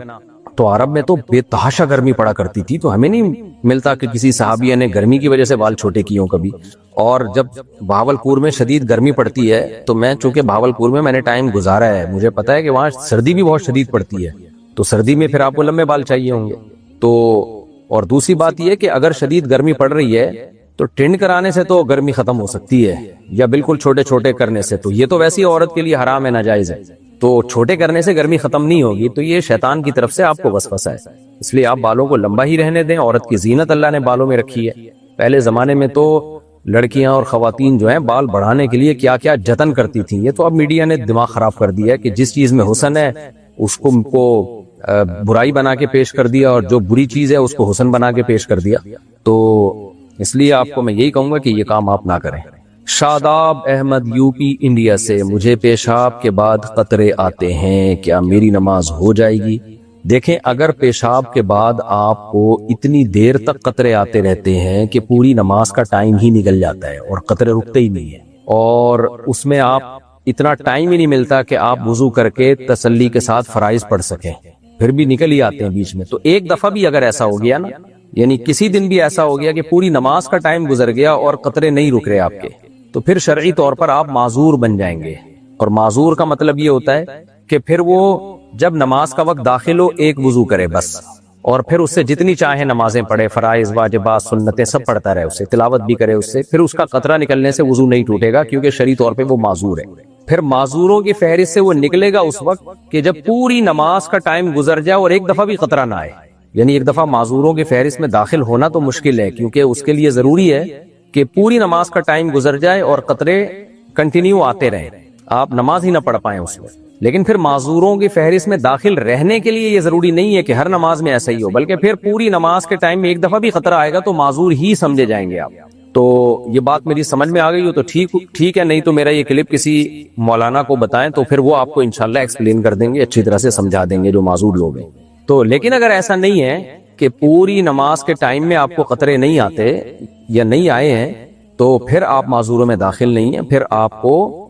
تو عرب میں تو بے تحاشا گرمی پڑا کرتی تھی، تو ہمیں نہیں ملتا کہ کسی صحابیہ نے گرمی کی وجہ سے بال چھوٹے کیے ہوں کبھی۔ اور جب بہاولپور میں شدید گرمی پڑتی ہے، تو میں چونکہ بہاولپور میں نے ٹائم گزارا ہے، مجھے پتا ہے کہ وہاں سردی بھی بہت شدید پڑتی ہے، تو سردی میں پھر آپ کو لمبے بال چاہیے ہوں گے۔ تو اور دوسری بات یہ کہ اگر شدید گرمی پڑ رہی ہے تو ٹنڈ کرانے سے تو گرمی ختم ہو سکتی ہے، یا بالکل چھوٹے چھوٹے کرنے سے، تو یہ تو ویسی عورت کے لیے حرام ہے، ناجائز ہے۔ تو چھوٹے کرنے سے گرمی ختم نہیں ہوگی، تو یہ شیطان کی طرف سے آپ کو وسوسہ ہے، اس لیے آپ بالوں کو لمبا ہی رہنے دیں۔ عورت کی زینت اللہ نے بالوں میں رکھی ہے۔ پہلے زمانے میں تو لڑکیاں اور خواتین جو ہیں بال بڑھانے کے لیے کیا کیا جتن کرتی تھیں، یہ تو اب میڈیا نے دماغ خراب کر دیا ہے کہ جس چیز میں حسن ہے اس کو برائی بنا کے پیش کر دیا، اور جو بری چیز ہے اس کو حسن بنا کے پیش کر دیا۔ تو اس لیے آپ کو میں یہی کہوں گا کہ یہ کام آپ نہ کریں۔ شاداب احمد یو پی انڈیا سے، مجھے پیشاب کے بعد قطرے آتے ہیں، کیا میری نماز ہو جائے گی؟ دیکھیں، اگر پیشاب کے بعد آپ کو اتنی دیر تک قطرے آتے رہتے ہیں کہ پوری نماز کا ٹائم ہی نکل جاتا ہے اور قطرے رکتے ہی نہیں ہیں، اور اس میں آپ اتنا ٹائم ہی نہیں ملتا کہ آپ وضو کر کے تسلی کے ساتھ فرائض پڑھ سکیں، پھر بھی نکل ہی آتے ہیں بیچ میں، تو ایک دفعہ بھی اگر ایسا ہو گیا نا، یعنی کسی دن بھی ایسا ہو گیا کہ پوری نماز کا ٹائم گزر گیا اور قطرے نہیں رک رہے آپ کے، تو پھر شرعی طور پر آپ معذور بن جائیں گے۔ اور معذور کا مطلب یہ ہوتا ہے کہ پھر وہ جب نماز کا وقت داخل ہو ایک وضو کرے بس، اور پھر اس سے جتنی چاہے نمازیں پڑھے، فرائض، واجبات، سنتیں سب پڑھتا رہے، اس سے تلاوت بھی کرے اس سے، پھر اس کا قطرہ نکلنے سے وضو نہیں ٹوٹے گا، کیونکہ شرعی طور پہ وہ معذور ہے۔ پھر معذوروں کی فہرست سے وہ نکلے گا اس وقت کہ جب پوری نماز کا ٹائم گزر جائے اور ایک دفعہ بھی قطرہ نہ آئے، یعنی ایک دفعہ معذوروں کی فہرست میں داخل ہونا تو مشکل ہے، کیونکہ اس کے لیے ضروری ہے کہ پوری نماز کا ٹائم گزر جائے اور قطرے کنٹینیو آتے رہیں، آپ نماز ہی نہ پڑھ پائیں اس میں۔ لیکن پھر معذوروں کی فہرست میں داخل رہنے کے لیے یہ ضروری نہیں ہے کہ ہر نماز میں ایسا ہی ہو، بلکہ پھر پوری نماز کے ٹائم میں ایک دفعہ بھی خطرہ آئے گا تو معذور ہی سمجھے جائیں گے آپ۔ تو یہ بات میری سمجھ میں آ گئی ہو تو ٹھیک ہے، نہیں تو میرا یہ کلپ کسی مولانا کو بتائیں تو پھر وہ آپ کو انشاءاللہ ایکسپلین کر دیں گے، اچھی طرح سے سمجھا دیں گے جو معذور لوگ ہیں۔ تو لیکن اگر ایسا نہیں ہے کہ پوری نماز کے ٹائم میں آپ کو قطرے نہیں آتے یا نہیں آئے ہیں تو پھر آپ معذوروں میں داخل نہیں ہیں، پھر آپ کو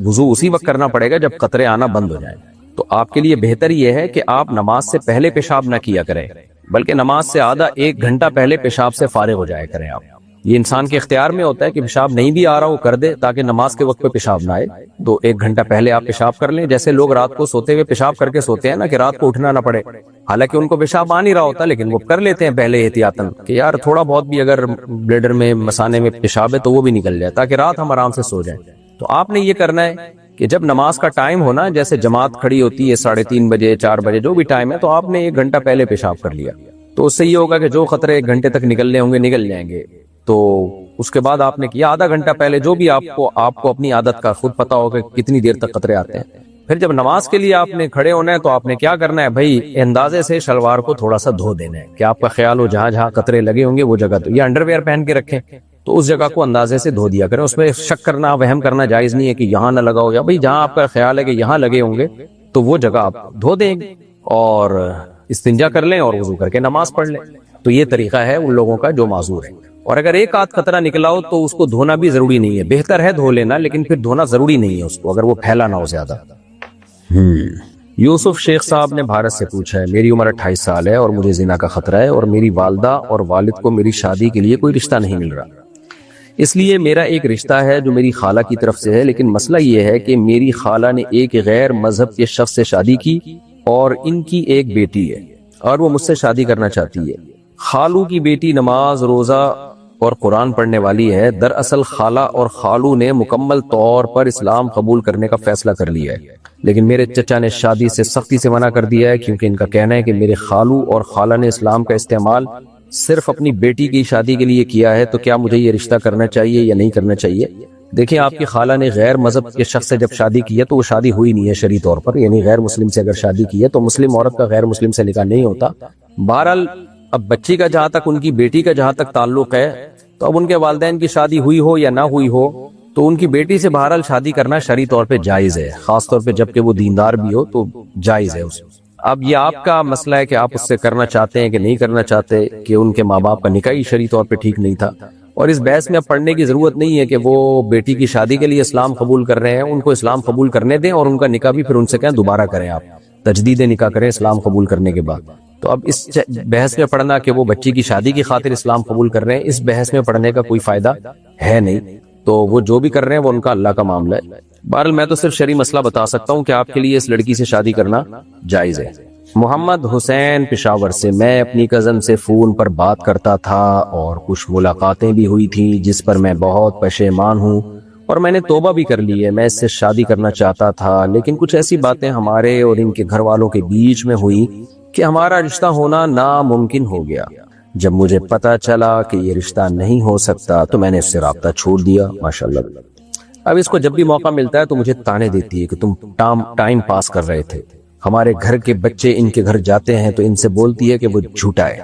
وضو اسی وقت کرنا پڑے گا جب قطرے آنا بند ہو جائیں۔ تو آپ کے لیے بہتر یہ ہے کہ آپ نماز سے پہلے پیشاب نہ کیا کریں، بلکہ نماز سے آدھا ایک گھنٹہ پہلے پیشاب سے فارغ ہو جایا کریں آپ۔ یہ انسان کے اختیار میں ہوتا ہے کہ پیشاب نہیں بھی آ رہا وہ کر دے تاکہ نماز کے وقت پہ پیشاب نہ آئے، تو ایک گھنٹہ پہلے آپ پیشاب کر لیں۔ جیسے لوگ رات کو سوتے ہوئے پیشاب کر کے سوتے ہیں نا کہ رات کو اٹھنا نہ پڑے، حالانکہ ان کو پیشاب آ نہیں رہا ہوتا لیکن وہ کر لیتے ہیں پہلے احتیاطاً کہ یار تھوڑا بہت بھی اگر بلیڈر میں مثانے میں پیشاب ہے تو وہ بھی نکل جائے تاکہ رات ہم آرام سے سو جائیں۔ تو آپ نے یہ کرنا ہے کہ جب نماز کا ٹائم ہونا، جیسے جماعت کھڑی ہوتی ہے 3:30 بجے 4 بجے جو بھی ٹائم ہے، تو آپ نے ایک گھنٹہ پہلے پیشاب کر لیا، تو اس سے یہ ہوگا کہ جو خطرے ایک گھنٹے تک نکلنے ہوں گے نکل جائیں گے۔ تو اس کے بعد آپ نے کیا آدھا گھنٹہ پہلے جو بھی آپ کو اپنی عادت کا خود پتا ہوگا کہ کتنی دیر تک قطرے آتے ہیں۔ پھر جب نماز کے لیے آپ نے کھڑے ہونا ہے تو آپ نے کیا کرنا ہے بھائی، اندازے سے شلوار کو تھوڑا سا دھو دینا ہے کہ آپ کا خیال ہو جہاں جہاں قطرے لگے ہوں گے وہ جگہ، تو یہ انڈر ویئر پہن کے رکھیں تو اس جگہ کو اندازے سے دھو دیا کریں، اس میں شک کرنا وہم کرنا جائز نہیں ہے کہ یہاں نہ لگا ہو، یا بھائی جہاں آپ کا خیال ہے کہ یہاں لگے ہوں گے تو وہ جگہ آپ دھو دیں اور استنجا کر لیں اور وضو کر کے نماز پڑھ لیں۔ تو یہ طریقہ ہے ان لوگوں کا جو معذور ہے۔ اور اگر ایک آدھ قطرہ نکلا ہو تو اس کو دھونا بھی ضروری نہیں ہے، بہتر ہے دھو لینا، لیکن پھر دھونا ضروری نہیں ہے اس کو اگر وہ پھیلا نہ ہو زیادہ۔ یوسف شیخ صاحب نے بھارت سے پوچھا ہے، میری عمر 28 سال ہے اور مجھے زنا کا خطرہ ہے اور میری والدہ اور والد کو میری شادی کے لیے کوئی رشتہ نہیں مل رہا، اس لیے میرا ایک رشتہ ہے جو میری خالہ کی طرف سے ہے، لیکن مسئلہ یہ ہے کہ میری خالہ نے ایک غیر مذہب کے شخص سے شادی کی اور ان کی ایک بیٹی ہے اور وہ مجھ سے شادی کرنا چاہتی ہے۔ خالو کی بیٹی نماز، روزہ اور قرآن پڑھنے والی ہے۔ دراصل خالہ اور خالو نے مکمل طور پر اسلام قبول کرنے کا فیصلہ کر لیا ہے، لیکن میرے چچا نے شادی سے سختی سے منع کر دیا ہے، کیونکہ ان کا کہنا ہے کہ میرے خالو اور خالہ نے اسلام کا استعمال صرف اپنی بیٹی کی شادی کے لیے کیا ہے، تو کیا مجھے یہ رشتہ کرنا چاہیے یا نہیں کرنا چاہیے؟ دیکھیں، آپ کی خالہ نے غیر مذہب کے شخص سے جب شادی کی ہے تو وہ شادی ہوئی نہیں ہے شرعی طور پر، یعنی غیر مسلم سے اگر شادی کی ہے تو مسلم عورت کا غیر مسلم سے نکاح نہیں ہوتا۔ بہرحال اب بچی کا جہاں تک، ان کی بیٹی کا جہاں تک تعلق ہے، تو اب ان کے والدین کی شادی ہوئی ہو یا نہ ہوئی ہو تو ان کی بیٹی سے بہرحال شادی کرنا شرعی طور پہ جائز ہے، خاص طور پہ جب کہ وہ دیندار بھی ہو تو جائز ہے اس۔ اب یہ آپ کا مسئلہ ہے کہ آپ اس سے کرنا چاہتے ہیں کہ نہیں کرنا چاہتے، کہ ان کے ماں باپ کا نکاح ہی شرعی طور پہ ٹھیک نہیں تھا، اور اس بحث میں اب پڑھنے کی ضرورت نہیں ہے کہ وہ بیٹی کی شادی کے لیے اسلام قبول کر رہے ہیں، ان کو اسلام قبول کرنے دیں اور ان کا نکاح بھی پھر ان سے کہیں دوبارہ کریں، آپ تجدید نکاح کریں اسلام قبول کرنے کے بعد۔ تو اب اس بحث میں پڑھنا کہ وہ بچی کی شادی کی خاطر اسلام قبول کر رہے ہیں، اس بحث میں پڑھنے کا کوئی فائدہ ہے نہیں، تو وہ جو بھی کر رہے ہیں وہ ان کا اللہ کا معاملہ ہے۔ بہرحال میں تو صرف شرعی مسئلہ بتا سکتا ہوں کہ آپ کے لیے اس لڑکی سے شادی کرنا جائز ہے۔ محمد حسین پشاور سے، میں اپنی کزن سے فون پر بات کرتا تھا اور کچھ ملاقاتیں بھی ہوئی تھی جس پر میں بہت پشیمان ہوں اور میں نے توبہ بھی کر لی ہے۔ میں اس سے شادی کرنا چاہتا تھا، لیکن کچھ ایسی باتیں ہمارے اور ان کے گھر والوں کے بیچ میں ہوئی کہ ہمارا رشتہ ہونا ناممکن ہو گیا۔ جب مجھے پتا چلا کہ یہ رشتہ نہیں ہو سکتا تو میں نے اس سے رابطہ چھوڑ دیا۔ ماشاءاللہ۔ اب اس کو جب بھی موقع ملتا ہے تو مجھے تانے دیتی ہے کہ تم ٹائم پاس کر رہے تھے، ہمارے گھر کے بچے ان کے گھر جاتے ہیں تو ان سے بولتی ہے کہ وہ جھوٹا ہے۔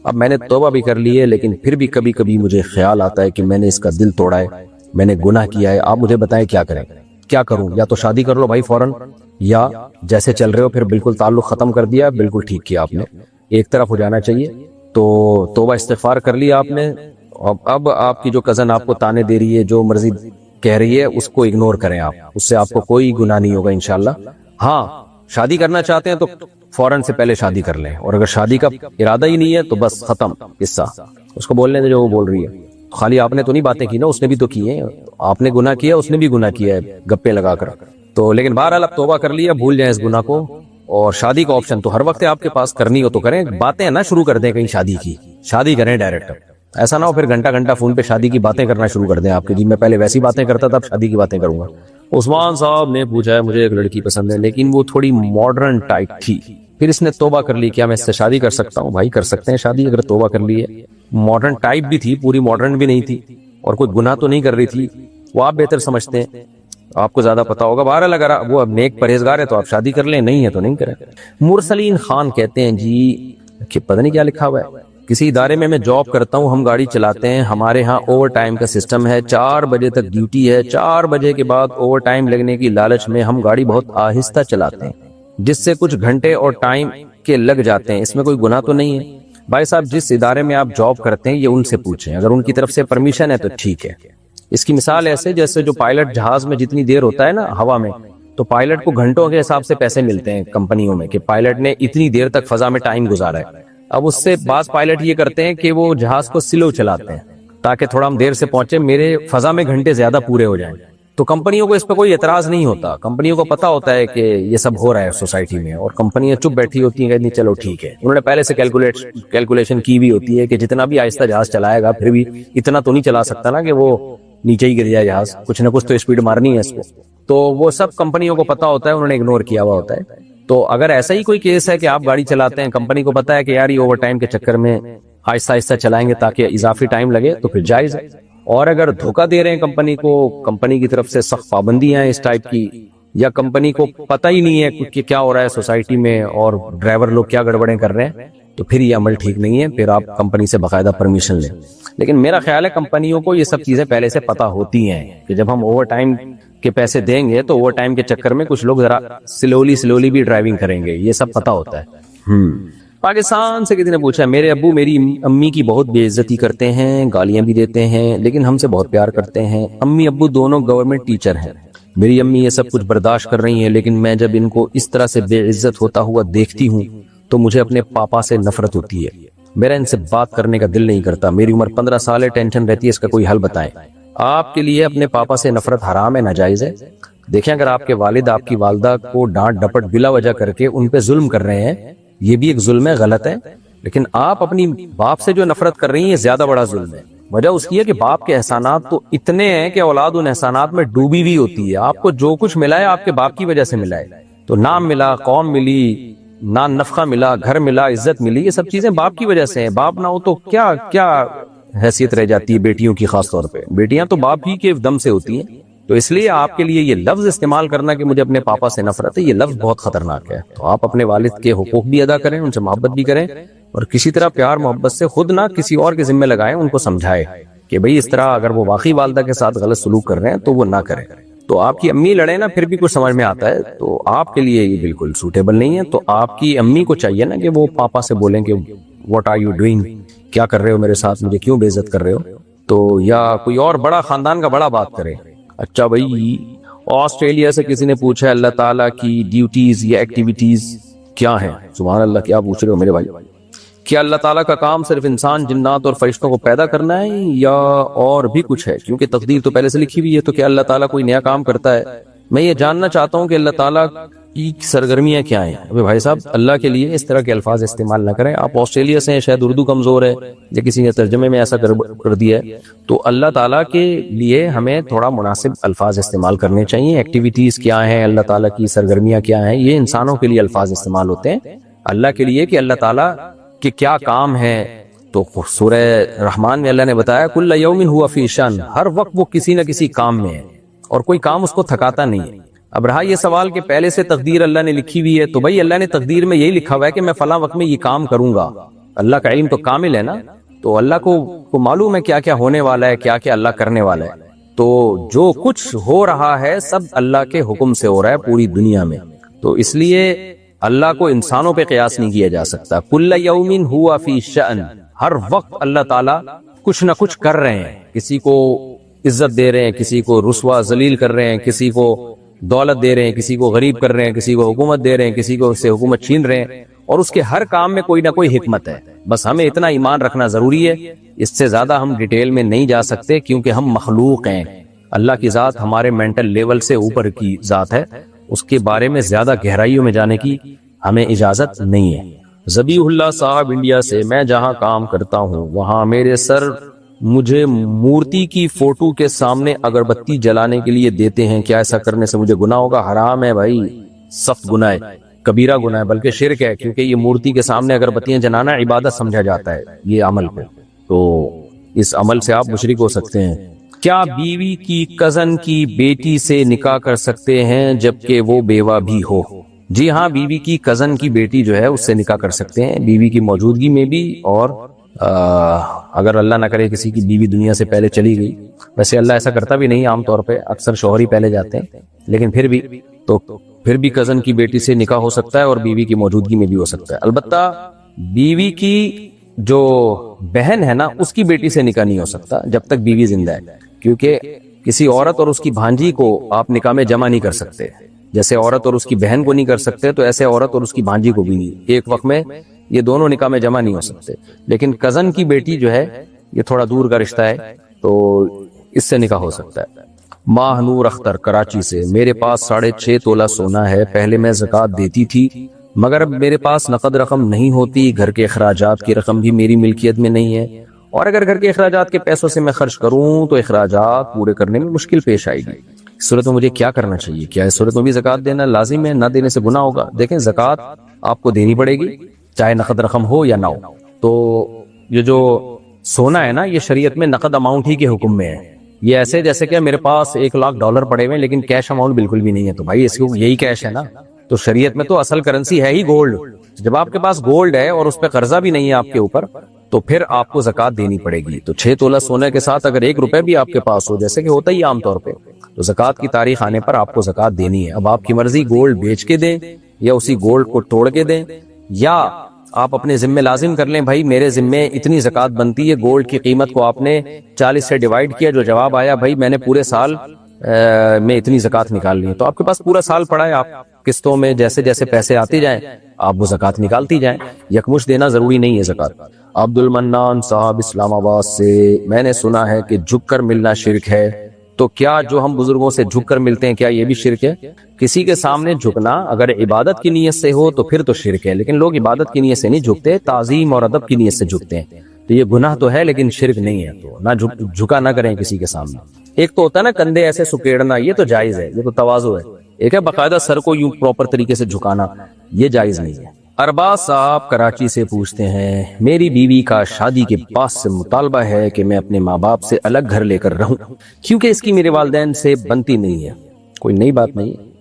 اب میں نے توبہ بھی کر لی ہے، لیکن پھر بھی کبھی کبھی مجھے خیال آتا ہے کہ میں نے اس کا دل توڑا ہے، میں نے گناہ کیا ہے۔ آپ مجھے بتائیں کیا کریں، کیا کروں؟ یا تو شادی کر لو بھائی فوراً، یا جیسے چل رہے ہو پھر بالکل تعلق ختم کر دیا، بالکل ٹھیک کیا آپ نے، ایک طرف ہو جانا چاہیے۔ تو توبہ استغفار کر لیا آپ نے، اب آپ کی جو کزن آپ کو تانے دے رہی ہے، جو مرضی کہہ رہی ہے، اس کو اگنور کریں آپ، اس سے آپ کو کوئی گناہ نہیں ہوگا انشاءاللہ۔ ہاں، شادی کرنا چاہتے ہیں تو فوراً سے پہلے شادی کر لیں، اور اگر شادی کا ارادہ ہی نہیں ہے تو بس ختم قصہ، اس کو بولنے دیں جو وہ بول رہی ہے۔ خالی آپ نے تو نہیں باتیں کی نا، اس نے بھی تو کی ہیں، آپ نے گناہ کیا، اس نے بھی گناہ کیا ہے گپے لگا کر۔ تو لیکن بہرحال اب توبہ کر لیا، بھول جائیں اس گناہ کو، اور شادی کا آپشن تو ہر وقت ہے آپ کے پاس، کرنی ہو تو کریں، باتیں نہ شروع کر دیں کہیں شادی کی، شادی کریں ڈائریکٹ، ایسا نہ ہو پھر گھنٹہ گھنٹہ فون پہ شادی کی باتیں کرنا شروع کر دیں آپ کے، جی میں پہلے ویسی باتیں کرتا تھا اب شادی کی باتیں کروں گا۔ عثمان صاحب نے پوچھا ہے مجھے ایک لڑکی پسند ہے لیکن وہ تھوڑی ماڈرن ٹائپ تھی، پھر اس نے توبہ کر لی، کیا میں اس سے شادی کر سکتا ہوں؟ بھائی کر سکتے ہیں شادی اگر توبہ کر لی ہے۔ ماڈرن ٹائپ بھی تھی، پوری ماڈرن بھی نہیں تھی، اور کوئی گناہ تو نہیں کر رہی تھی، وہ آپ بہتر سمجھتے ہیں، آپ کو زیادہ پتا ہوگا۔ بہرحال اگر وہ اب نیک پرہیزگار ہے تو آپ شادی کر لیں، نہیں ہے تو نہیں کریں۔ مرسلین خان کہتے ہیں جی کہ پتہ نہیں کیا لکھا ہوا ہے، کسی ادارے میں جاب کرتا ہوں، ہم گاڑی چلاتے ہیں، ہمارے ہاں اوور ٹائم کا سسٹم ہے، 4 بجے تک ڈیوٹی ہے، 4 بجے کے بعد اوور ٹائم لگنے کی لالچ میں ہم گاڑی بہت آہستہ چلاتے ہیں جس سے کچھ گھنٹے اور ٹائم کے لگ جاتے ہیں، اس میں کوئی گناہ تو نہیں ہے؟ بھائی صاحب جس ادارے میں آپ جاب کرتے ہیں یہ ان سے پوچھیں، اگر ان کی طرف سے پرمیشن ہے تو ٹھیک ہے۔ اس کی مثال ایسے جیسے جو پائلٹ جہاز میں جتنی دیر ہوتا ہے نا ہوا میں، تو پائلٹ کو گھنٹوں کے حساب سے پیسے ملتے ہیں کمپنیوں میں کہ پائلٹ نے اتنی دیر تک فضا میں ٹائم گزارا ہے۔ اب اس سے بعض پائلٹ یہ کرتے ہیں کہ وہ جہاز کو سلو چلاتے ہیں تاکہ تھوڑا ہم دیر سے پہنچے، میرے فضا میں گھنٹے زیادہ پورے ہو جائیں، تو کمپنیوں کو اس پہ کوئی اعتراض نہیں ہوتا، کمپنیوں کو پتا ہوتا ہے کہ یہ سب ہو رہا ہے سوسائٹی میں، اور کمپنیاں چپ بیٹھی ہوتی ہیں کہ نہیں چلو ٹھیک ہے، انہوں نے پہلے سے کیلکولیشن کی بھی ہوتی ہے کہ جتنا بھی آہستہ جہاز چلائے گا پھر بھی اتنا تو نہیں چلا سکتا نا کہ وہ نیچے ہی گر جائے جہاز، کچھ نہ کچھ تو اسپیڈ مارنی ہے اس کو، تو وہ سب کمپنیوں کو پتا ہوتا ہے، انہوں نے اگنور کیا ہوا ہوتا ہے۔ تو اگر ایسا ہی کوئی کیس ہے کہ آپ گاڑی چلاتے ہیں، کمپنی کو پتا ہے کہ یار یہ اوور ٹائم کے چکر میں آہستہ آہستہ چلائیں گے تاکہ اضافی ٹائم لگے، تو پھر جائز ہے۔ اور اگر دھوکہ دے رہے ہیں کمپنی کو، کمپنی کی طرف سے سخت پابندیاں ہیں اس ٹائپ کی، یا کمپنی کو پتہ ہی نہیں ہے کہ کیا ہو رہا ہے سوسائٹی میں اور ڈرائیور لوگ کیا گڑبڑیں کر رہے ہیں، تو پھر یہ عمل ٹھیک نہیں ہے، پھر آپ کمپنی سے باقاعدہ پرمیشن لیں۔ لیکن میرا خیال ہے کمپنیوں کو یہ سب چیزیں پہلے سے پتہ ہوتی ہیں کہ جب ہم اوور ٹائم کے پیسے دیں گے تو اوور ٹائم کے چکر میں کچھ لوگ ذرا سلولی بھی ڈرائیونگ کریں گے، یہ سب پتہ ہوتا ہے۔ پاکستان سے کسی نے پوچھا میرے ابو میری امی کی بہت بے عزتی کرتے ہیں، گالیاں بھی دیتے ہیں، لیکن ہم سے بہت پیار کرتے ہیں، امی ابو دونوں گورنمنٹ ٹیچر ہیں، میری امی یہ سب کچھ برداشت کر رہی ہیں، لیکن میں جب ان کو اس طرح سے بے عزت ہوتا ہوا دیکھتی ہوں تو مجھے اپنے پاپا سے نفرت ہوتی ہے، میرا ان سے بات کرنے کا دل نہیں کرتا، میری عمر 15 سال ہے، ٹینشن رہتی ہے، اس کا کوئی حل بتائیں۔ آپ کے لیے اپنے پاپا سے نفرت حرام ہے، ناجائز ہے۔ دیکھیں اگر آپ کے والد آپ کی والدہ کو ڈانٹ ڈپٹ بلا وجہ کر کے ان پہ ظلم کر رہے ہیں، یہ بھی ایک ظلم ہے، غلط ہے، لیکن آپ اپنی باپ سے جو نفرت کر رہی ہیں یہ زیادہ بڑا ظلم ہے۔ وجہ اس کی ہے کہ باپ کے احسانات تو اتنے ہیں کہ اولاد ان احسانات میں ڈوبی ہوئی ہوتی ہے، آپ کو جو کچھ ملا ہے آپ کے باپ کی وجہ سے ملا ہے، تو نام ملا، قوم ملی، نان نفقہ ملا، گھر ملا، عزت ملی، یہ سب چیزیں باپ کی وجہ سے ہیں۔ باپ نہ ہو تو کیا کیا حیثیت رہ جاتی ہے بیٹیوں کی، خاص طور پہ بیٹیاں تو باپ ہی کے دم سے ہوتی ہیں، تو اس لیے آپ کے لیے یہ لفظ استعمال کرنا کہ مجھے اپنے پاپا سے نفرت ہے، یہ لفظ بہت خطرناک ہے۔ تو آپ اپنے والد کے حقوق بھی ادا کریں، ان سے محبت بھی کریں، اور کسی طرح پیار محبت سے خود نہ کسی اور کے ذمہ لگائیں، ان کو سمجھائے کہ بھئی اس طرح اگر وہ واقعی والدہ کے ساتھ غلط سلوک کر رہے ہیں تو وہ نہ کریں۔ تو آپ کی امی لڑے نا پھر بھی کچھ سمجھ میں آتا ہے، تو آپ کے لیے یہ بالکل سوٹیبل نہیں ہے، تو آپ کی امی کو چاہیے نا کہ وہ پاپا سے بولیں کہ واٹ آر یو ڈوئنگ، کیا کر رہے ہو میرے ساتھ، مجھے کیوں بے عزت کر رہے ہو، تو یا کوئی اور بڑا خاندان کا بڑا بات کرے۔ اچھا بھائی آسٹریلیا سے کسی نے پوچھا اللہ تعالیٰ کی ڈیوٹیز یا ایکٹیویٹیز کیا ہیں؟ سبحان اللہ، کیا پوچھ رہے ہو میرے بھائی، کیا اللہ تعالیٰ کا کام صرف انسان، جنات اور فرشتوں کو پیدا کرنا ہے یا اور بھی کچھ ہے؟ کیونکہ تقدیر تو پہلے سے لکھی ہوئی ہے، تو کیا اللہ تعالیٰ کوئی نیا کام کرتا ہے؟ میں یہ جاننا چاہتا ہوں کہ اللہ تعالیٰ کی سرگرمیاں کیا ہیں۔ ابھی بھائی صاحب اللہ کے لیے اس طرح کے الفاظ استعمال نہ کریں، آپ آسٹریلیا سے ہیں، شاید اردو کمزور ہے یا کسی نے ترجمے میں ایسا کر دیا ہے، تو اللہ تعالیٰ کے لیے ہمیں تھوڑا مناسب الفاظ استعمال کرنے چاہیے۔ ایکٹیویٹیز کیا ہیں، اللہ تعالیٰ کی سرگرمیاں کیا ہیں، یہ انسانوں کے لیے الفاظ استعمال ہوتے ہیں، اللہ کے لیے کہ اللہ تعالیٰ کہ کیا کام ہے۔ تو سورہ رحمان میں اللہ نے بتایا کل یوم ہوا فی شان، ہر وقت وہ کسی نہ کسی کام میں ہے اور کوئی کام اس کو تھکاتا نہیں ہے۔ اب رہا یہ سوال کہ پہلے سے تقدیر اللہ نے لکھی ہوئی ہے، تو بھائی اللہ نے تقدیر میں یہی لکھا ہوا ہے کہ میں فلاں وقت میں یہ کام کروں گا، اللہ کا علم تو کامل ہے نا، تو اللہ کو معلوم ہے کیا کیا ہونے والا ہے، کیا کیا اللہ کرنے والا ہے، تو جو کچھ ہو رہا ہے سب اللہ کے حکم سے ہو رہا ہے پوری دنیا میں، تو اس لیے اللہ کو انسانوں پہ قیاس نہیں کیا جا سکتا۔ کل یوم ہوا فی شأن، ہر وقت اللہ تعالیٰ کچھ نہ کچھ کر رہے ہیں، کسی کو عزت دے رہے ہیں، کسی کو رسوا ذلیل کر رہے ہیں، کسی کو دولت دے رہے ہیں، کسی کو غریب کر رہے ہیں، کسی کو حکومت دے رہے ہیں، کسی کو اس سے حکومت چھین رہے ہیں، اور اس کے ہر کام میں کوئی نہ کوئی حکمت ہے۔ بس ہمیں اتنا ایمان رکھنا ضروری ہے، اس سے زیادہ ہم ڈیٹیل میں نہیں جا سکتے کیونکہ ہم مخلوق ہیں، اللہ کی ذات ہمارے مینٹل لیول سے اوپر کی ذات ہے، اس کے بارے میں زیادہ گہرائیوں میں جانے کی ہمیں اجازت نہیں ہے۔ ذبیح اللہ صاحب انڈیا سے، میں جہاں کام کرتا ہوں وہاں میرے سر مجھے مورتی کی فوٹو کے سامنے اگربتی جلانے کے لیے دیتے ہیں، کیا ایسا کرنے سے مجھے گناہ ہوگا؟ حرام ہے بھائی، سخت گناہ ہے، کبیرہ گناہ ہے، بلکہ شرک ہے، کیونکہ یہ مورتی کے سامنے اگربتیاں جلانا عبادت سمجھا جاتا ہے یہ عمل کو، تو اس عمل سے آپ مشرک ہو سکتے ہیں۔ کیا بیوی کی کزن کی بیٹی سے نکاح کر سکتے ہیں جبکہ وہ بیوہ بھی ہو؟ جی ہاں، بیوی کی کزن کی بیٹی جو ہے اس سے نکاح کر سکتے ہیں، بیوی کی موجودگی میں بھی، اور اگر اللہ نہ کرے کسی کی بیوی دنیا سے پہلے چلی گئی، ویسے اللہ ایسا کرتا بھی نہیں، عام طور پہ اکثر شوہر ہی پہلے جاتے ہیں، لیکن پھر بھی کزن کی بیٹی سے نکاح ہو سکتا ہے اور بیوی کی موجودگی میں بھی ہو سکتا ہے۔ البتہ بیوی کی جو بہن ہے نا، اس کی بیٹی سے نکاح نہیں ہو سکتا جب تک بیوی زندہ ہے، کیونکہ کسی عورت اور اس کی بھانجی کو آپ نکاح میں جمع نہیں کر سکتے، جیسے عورت اور اس کی بہن کو نہیں کر سکتے، تو ایسے عورت اور اس کی بھانجی کو بھی نہیں، ایک وقت میں یہ دونوں نکاح میں جمع نہیں ہو سکتے۔ لیکن کزن کی بیٹی جو ہے یہ تھوڑا دور کا رشتہ ہے، تو اس سے نکاح ہو سکتا ہے۔ ماہ نور اختر کراچی سے، میرے پاس 6.5 تولہ سونا ہے، پہلے میں زکوٰۃ دیتی تھی مگر اب میرے پاس نقد رقم نہیں ہوتی، گھر کے اخراجات کی رقم بھی میری ملکیت میں نہیں ہے، اور اگر گھر کے اخراجات کے پیسوں سے میں خرچ کروں تو اخراجات پورے کرنے میں مشکل پیش آئے گی، اس صورت میں مجھے کیا کرنا چاہیے؟ کیا اس صورت میں بھی زکوٰۃ دینا لازم ہے؟ نہ دینے سے گناہ ہوگا؟ دیکھیں، زکوٰۃ آپ کو دینی پڑے گی چاہے نقد رقم ہو یا نہ ہو۔ تو یہ جو سونا ہے نا، یہ شریعت میں نقد اماؤنٹ ہی کے حکم میں ہے، یہ ایسے جیسے کہ میرے پاس $1,00,000 پڑے ہوئے لیکن کیش اماؤنٹ بالکل بھی نہیں ہے، تو بھائی اس کو یہی کیش ہے نا، تو شریعت میں تو اصل کرنسی ہے ہی گولڈ، جب آپ کے پاس گولڈ ہے اور اس پہ قرضہ بھی نہیں ہے آپ کے اوپر، تو پھر آپ کو زکوٰۃ دینی پڑے گی۔ تو 6 تولہ سونے کے ساتھ اگر 1 روپے بھی آپ کے پاس ہو، جیسے کہ ہوتا ہی عام طور پہ، تو زکوٰۃ کی تاریخ آنے پر آپ کو زکوٰۃ دینی ہے۔ اب آپ کی مرضی گولڈ بیچ کے دیں یا اسی گولڈ کو توڑ کے دیں، یا آپ اپنے ذمے لازم کر لیں، بھائی میرے ذمے اتنی زکوٰۃ بنتی ہے، گولڈ کی قیمت کو آپ نے 40 سے ڈیوائیڈ کیا، جو جواب آیا بھائی میں نے پورے سال میں اتنی زکوٰۃ نکالنی ہے، تو آپ کے پاس پورا سال پڑا ہے، آپ قسطوں میں جیسے جیسے پیسے آتے جائیں آپ وہ زکوٰۃ نکالتی جائیں، یکمشت دینا ضروری نہیں ہے زکوٰۃ۔ عبد المنان صاحب اسلام آباد سے، میں نے سنا ہے کہ جھک کر ملنا شرک ہے، تو کیا جو ہم بزرگوں سے جھک کر ملتے ہیں کیا یہ بھی شرک ہے؟ کسی کے سامنے جھکنا اگر عبادت کی نیت سے ہو تو پھر تو شرک ہے، لیکن لوگ عبادت کی نیت سے نہیں جھکتے، تعظیم اور ادب کی نیت سے جھکتے ہیں، تو یہ گناہ تو ہے لیکن شرک نہیں ہے، تو نہ جھکا نہ کریں کسی کے سامنے۔ ایک تو ہوتا ہے نا کندھے ایسے سکیڑنا، یہ تو جائز ہے، یہ تو تواضع ہے، ایک ہے باقاعدہ سر کو یوں پراپر طریقے سے جھکانا، یہ جائز نہیں ہے۔ ارباز صاحب کراچی سے پوچھتے ہیں، میری بیوی کا شادی کے بعد سے مطالبہ ہے کہ میں اپنے ماں باپ سے الگ گھر لے کر رہوں کیونکہ اس کی میرے والدین سے بنتی نہیں ہے۔ کوئی نئی بات نہیں ہے،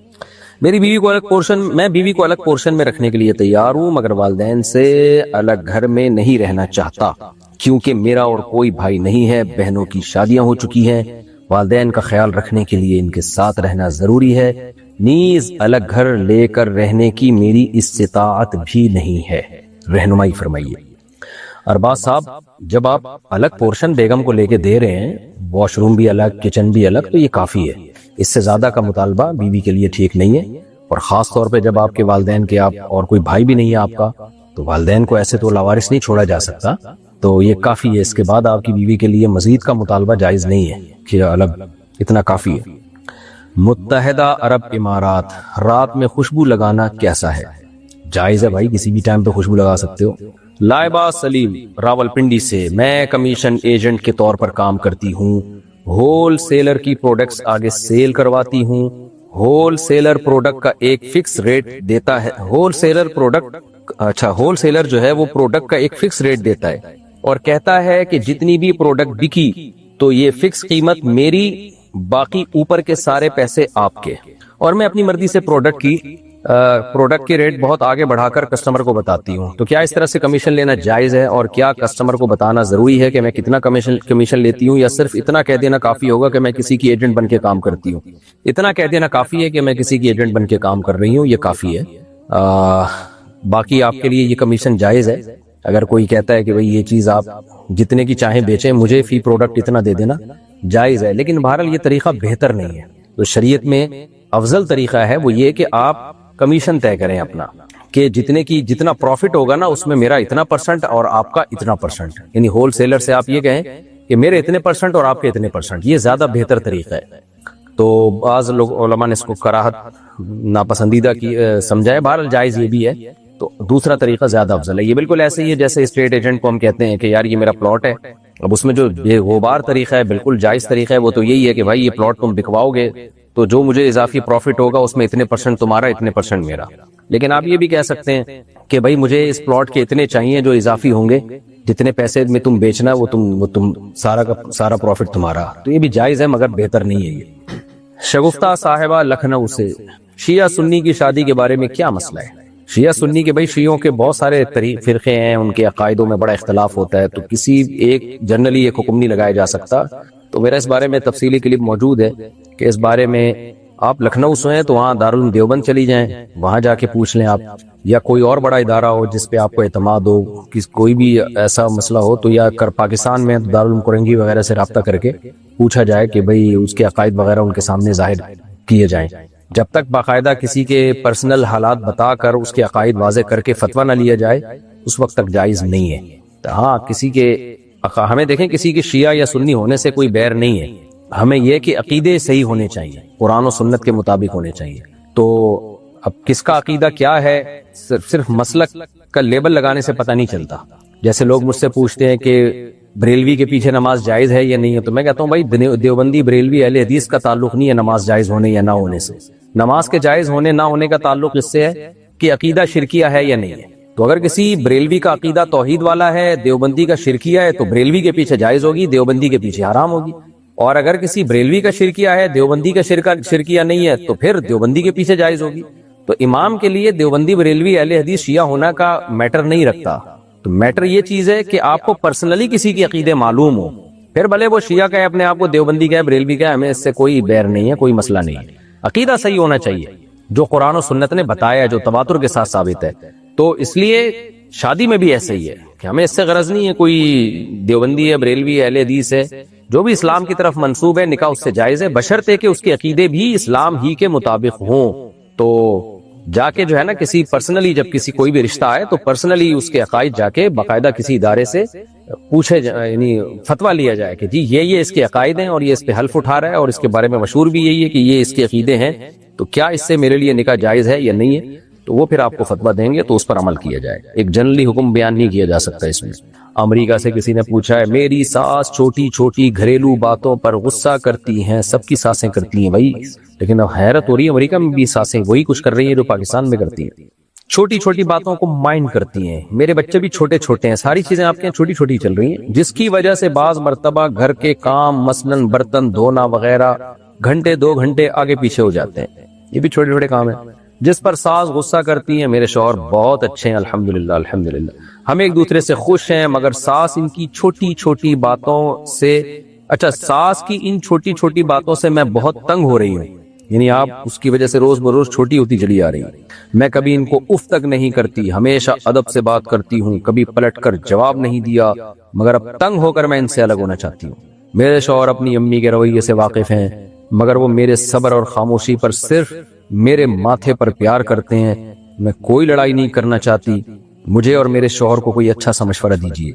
میں بیوی کو الگ پورشن میں رکھنے کے لیے تیار ہوں، مگر والدین سے الگ گھر میں نہیں رہنا چاہتا کیونکہ میرا اور کوئی بھائی نہیں ہے، بہنوں کی شادیاں ہو چکی ہیں، والدین کا خیال رکھنے کے لیے ان کے ساتھ رہنا ضروری ہے، نیز الگ گھر لے کر رہنے کی میری استطاعت بھی نہیں ہے، رہنمائی فرمائیے۔ ارباز صاحب، جب آپ الگ پورشن بیگم کو لے کے دے رہے ہیں، واش روم بھی الگ، کچن بھی الگ، تو یہ کافی ہے، اس سے زیادہ کا مطالبہ بیوی کے لیے ٹھیک نہیں ہے، اور خاص طور پہ جب آپ کے والدین کے آپ اور کوئی بھائی بھی نہیں ہے آپ کا، تو والدین کو ایسے تو لاوارث نہیں چھوڑا جا سکتا، تو یہ کافی ہے، اس کے بعد آپ کی بیوی کے لیے مزید کا مطالبہ جائز نہیں ہے کہ الگ، اتنا کافی ہے۔ متحدہ عرب امارات، رات میں خوشبو لگانا کیسا ہے؟ جائز ہے بھائی، کسی بھی ٹائم پہ خوشبو لگا سکتے ہو۔ لائبہ سلیم راولپنڈی سے، میں کمیشن ایجنٹ کے طور پر کام کرتی ہوں، ہول سیلر کی پروڈکٹس آگے سیل کرواتی ہوں، ہول سیلر پروڈکٹ کا ایک فکس ریٹ دیتا ہے، ہول سیلر جو ہے وہ پروڈکٹ کا ایک فکس ریٹ دیتا ہے اور کہتا ہے کہ جتنی بھی پروڈکٹ بکی تو یہ فکس قیمت میری، باقی اوپر کے سارے پیسے آپ کے، اور میں اپنی مرضی سے پروڈکٹ کے ریٹ بہت آگے بڑھا کر کسٹمر کو بتاتی ہوں، تو کیا اس طرح سے کمیشن لینا جائز ہے؟ اور کیا کسٹمر کو بتانا ضروری ہے کہ میں کتنا کمیشن لیتی ہوں، یا صرف اتنا کہہ دینا کافی ہوگا کہ میں کسی کی ایجنٹ بن کے کام کرتی ہوں؟ اتنا کہہ دینا کافی ہے کہ میں کسی کی ایجنٹ بن کے کام کر رہی ہوں، یہ کافی ہے۔ باقی آپ کے لیے یہ کمیشن جائز ہے، اگر کوئی کہتا ہے کہ بھئی یہ چیز آپ جتنے کی چاہیں بیچیں، مجھے فی پروڈکٹ اتنا دے دینا، جائز ہے، لیکن بہرحال یہ طریقہ بہتر نہیں ہے۔ تو شریعت میں افضل طریقہ ہے وہ یہ کہ آپ کمیشن طے کریں اپنا، کہ جتنا پروفٹ ہوگا نا اس میں میرا اتنا پرسنٹ اور آپ کا اتنا پرسنٹ، یعنی ہول سیلر سے آپ یہ کہیں کہ میرے اتنے پرسنٹ اور آپ کے اتنے پرسنٹ، یہ زیادہ بہتر طریقہ ہے۔ تو بعض لوگ علماء نے اس کو کراہت ناپسندیدہ کی سمجھا ہے، بہرحال جائز یہ بھی ہے۔ تو دوسرا طریقہ زیادہ افضل ہے۔ یہ بالکل ایسے ہی ہے جیسے اسٹیٹ ایجنٹ کو ہم کہتے ہیں کہ یار یہ میرا پلاٹ ہے، اب اس میں جو بے غبار طریقہ ہے، بالکل جائز طریقہ ہے، وہ تو یہی ہے کہ بھائی یہ پلاٹ تم بکواؤ گے تو جو مجھے اضافی پروفٹ ہوگا اس میں اتنے % تمہارا، اتنے % میرا۔ لیکن آپ یہ بھی کہہ سکتے ہیں کہ بھائی مجھے اس پلاٹ کے اتنے چاہیے جو اضافی ہوں گے، جتنے پیسے میں تم بیچنا وہ تم سارا کا سارا پروفٹ تمہارا۔ تو یہ بھی جائز ہے مگر بہتر نہیں ہے یہ۔ شگفتہ صاحبہ لکھنؤ سے، شیعہ سنی کی شادی کے بارے میں کیا مسئلہ ہے؟ شیعہ سنی کے بھائی شیعوں کے بہت سارے فرقے ہیں، ان کے عقائدوں میں بڑا اختلاف ہوتا ہے، تو کسی ایک جنرلی ایک حکم نہیں لگایا جا سکتا۔ تو میرا اس بارے میں تفصیلی کلپ موجود ہے کہ اس بارے میں آپ لکھنؤ سے ہیں تو وہاں دارالعلوم دیوبند چلی جائیں، وہاں جا کے پوچھ لیں آپ، یا کوئی اور بڑا ادارہ ہو جس پہ آپ کو اعتماد ہو، کوئی بھی ایسا مسئلہ ہو تو یا پاکستان میں دارالعلوم کرنگی وغیرہ سے رابطہ کر کے پوچھا جائے کہ بھئی اس کے عقائد وغیرہ ان کے سامنے ظاہر کیے جائیں۔ جب تک باقاعدہ کسی کے پرسنل حالات بتا کر اس کے عقائد واضح کر کے فتویٰ نہ لیا جائے اس وقت تک جائز نہیں ہے۔ ہاں کسی کے ہمیں دیکھیں کسی کے شیعہ یا سنی ہونے سے کوئی بیر نہیں ہے، ہمیں یہ کہ عقیدے صحیح ہونے چاہیے، قرآن و سنت کے مطابق ہونے چاہیے۔ تو اب کس کا عقیدہ کیا ہے صرف مسلک کا لیبل لگانے سے پتہ نہیں چلتا۔ جیسے لوگ مجھ سے پوچھتے ہیں کہ بریلوی کے پیچھے نماز جائز ہے یا نہیں ہے، تو میں کہتا ہوں بھائی دیوبندی بریلوی اہل حدیث کا تعلق نہیں ہے نماز جائز ہونے یا نہ ہونے سے۔ نماز کے جائز ہونے نہ ہونے کا تعلق اس سے ہے کہ عقیدہ شرکیہ ہے یا نہیں ہے۔ تو اگر کسی بریلوی کا عقیدہ توحید والا ہے، دیوبندی کا شرکیہ ہے، تو بریلوی کے پیچھے جائز ہوگی، دیوبندی کے پیچھے حرام ہوگی۔ اور اگر کسی بریلوی کا شرکیہ ہے، دیوبندی کا شرکیہ نہیں ہے، تو پھر دیوبندی کے پیچھے جائز ہوگی۔ تو امام کے لیے دیوبندی بریلوی اہل حدیث شیعہ ہونا کا میٹر نہیں رکھتا، تو میٹر یہ چیز ہے کہ آپ کو پرسنلی کسی کی عقیدے معلوم ہو، پھر بھلے وہ شیعہ کہے اپنے آپ کو، دیوبندی کہے، بریلوی کہے، ہمیں اس سے کوئی بیر نہیں ہے، کوئی مسئلہ نہیں ہے۔ عقیدہ صحیح ہونا چاہیے جو قرآن و سنت نے بتایا، جو تواتر کے ساتھ ثابت ہے۔ تو اس لیے شادی میں بھی ایسے ہی ہے کہ ہمیں اس سے غرض نہیں ہے کوئی دیوبندی ہے، بریلوی ہے، اہل حدیث ہے، جو بھی اسلام کی طرف منسوب ہے نکاح اس سے جائز ہے، بشرطے کہ اس کے عقیدے بھی اسلام ہی کے مطابق ہوں۔ تو جا کے جو ہے نا کسی پرسنلی جب کسی کوئی بھی رشتہ آئے تو پرسنلی اس کے عقائد جا کے باقاعدہ کسی ادارے سے پوچھے یعنی فتویٰ لیا جائے کہ جی یہ اس کے عقائد ہیں اور یہ اس پہ حلف اٹھا رہا ہے اور اس کے بارے میں مشہور بھی یہی ہے کہ یہ اس کے عقیدے ہیں، تو کیا اس سے میرے لیے نکاح جائز ہے یا نہیں ہے؟ تو وہ پھر آپ کو فتویٰ دیں گے تو اس پر عمل کیا جائے گا۔ ایک جنرلی حکم بیان نہیں کیا جا سکتا اس میں۔ امریکہ سے کسی نے پوچھا ہے، میری ساس چھوٹی چھوٹی گھریلو باتوں پر غصہ کرتی ہیں، سب کی ساسیں کرتی ہیں بھائی، لیکن اب حیرت ہو رہی ہے امریکہ میں بھی ساسیں وہی کچھ کر رہی ہیں جو پاکستان میں کرتی ہیں، چھوٹی چھوٹی باتوں کو مائنڈ کرتی ہیں۔ میرے بچے بھی چھوٹے چھوٹے ہیں، ساری چیزیں آپ کے یہاں چھوٹی چھوٹی چل رہی ہیں، جس کی وجہ سے بعض مرتبہ گھر کے کام مثلاً برتن دھونا وغیرہ گھنٹے 2 گھنٹے آگے پیچھے ہو جاتے ہیں۔ یہ بھی چھوٹے چھوٹے کام ہیں جس پر ساس غصہ کرتی ہیں۔ میرے شوہر بہت اچھے ہیں الحمدللہ الحمدللہ، ہم ایک دوسرے سے خوش ہیں، مگر ساس ان کی چھوٹی چھوٹی باتوں سے ساس کی ان چھوٹی چھوٹی باتوں سے میں بہت تنگ ہو رہی ہوں، یعنی آپ اس کی وجہ سے روز بروز چھوٹی ہوتی چلی آ رہی ہیں۔ میں کبھی ان کو اف تک نہیں کرتی، ہمیشہ ادب سے بات کرتی ہوں، کبھی پلٹ کر جواب نہیں دیا، مگر اب تنگ ہو کر میں ان سے الگ ہونا چاہتی ہوں۔ میرے شوہر اپنی امی کے رویے سے واقف ہیں، مگر وہ میرے صبر اور خاموشی پر صرف میرے ماتھے پر پیار کرتے ہیں۔ میں کوئی لڑائی نہیں کرنا چاہتی، مجھے اور میرے شوہر کو کوئی اچھا سا مشورہ دیجیے۔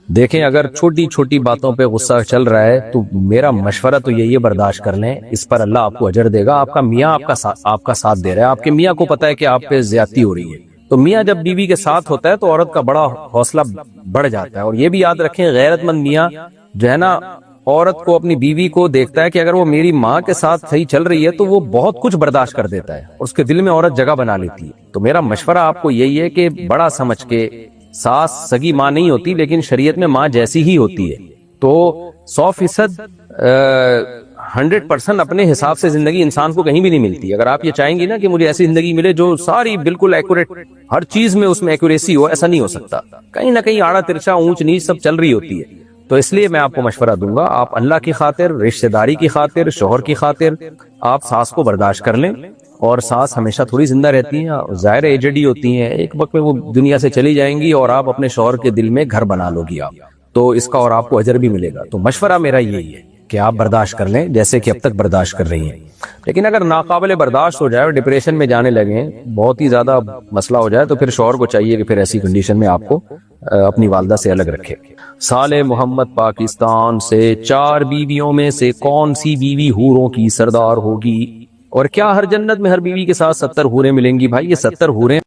دیکھیں اگر چھوٹی چھوٹی باتوں پہ غصہ چل رہا ہے تو میرا مشورہ تو یہی ہے برداشت کر لیں، اس پر اللہ آپ کو اجر دے گا۔ آپ کا میاں آپ کا ساتھ دے رہا ہے، آپ کے میاں کو پتا ہے کہ آپ پہ زیادتی ہو رہی ہے، تو میاں جب بیوی کے ساتھ ہوتا ہے تو عورت کا بڑا حوصلہ بڑھ جاتا ہے۔ اور یہ بھی یاد رکھیں غیرت مند میاں جو ہے نا عورت کو اپنی بیوی کو دیکھتا ہے کہ اگر وہ میری ماں کے ساتھ صحیح چل رہی ہے تو وہ بہت کچھ برداشت کر دیتا ہے، اس کے دل میں عورت جگہ بنا لیتی ہے۔ تو میرا مشورہ آپ کو یہی ہے کہ بڑا سمجھ کے، ساس سگی ماں نہیں ہوتی لیکن شریعت میں ماں جیسی ہی ہوتی ہے، تو 100% 100% اپنے حساب سے زندگی انسان کو کہیں بھی نہیں ملتی۔ اگر آپ یہ چاہیں گی نا کہ مجھے ایسی زندگی ملے جو ساری بالکل ایکوریٹ، ہر چیز میں اس میں ایکوریسی ہو، ایسا نہیں ہو سکتا، کہیں نہ کہیں آڑا ترچا اونچ نیچ سب چل رہی ہوتی ہے۔ تو اس لیے میں آپ کو مشورہ دوں گا، آپ اللہ کی خاطر، رشتہ داری کی خاطر، شوہر کی خاطر آپ ساس کو برداشت کر لیں۔ اور ساس ہمیشہ تھوڑی زندہ رہتی ہیں، ظاہر ایجڈ ہی ہوتی ہیں، ایک وقت میں وہ دنیا سے چلی جائیں گی اور آپ اپنے شوہر کے دل میں گھر بنا لو گی آپ، تو اس کا اور آپ کو اجر بھی ملے گا۔ تو مشورہ میرا یہی ہے کہ آپ برداشت کر لیں جیسے کہ اب تک برداشت کر رہی ہیں. لیکن اگر ناقابل برداشت ہو جائے اور ڈپریشن میں جانے لگیں, بہت ہی زیادہ مسئلہ ہو جائے, تو پھر شوہر کو چاہیے کہ پھر ایسی کنڈیشن میں آپ کو اپنی والدہ سے الگ رکھے. صالح محمد پاکستان سے 4 بیویوں میں سے کون سی بیوی حوروں کی سردار ہوگی؟ اور کیا ہر جنت میں ہر بیوی کے ساتھ 70 حوریں ملیں گی؟ بھائی یہ 70 حوریں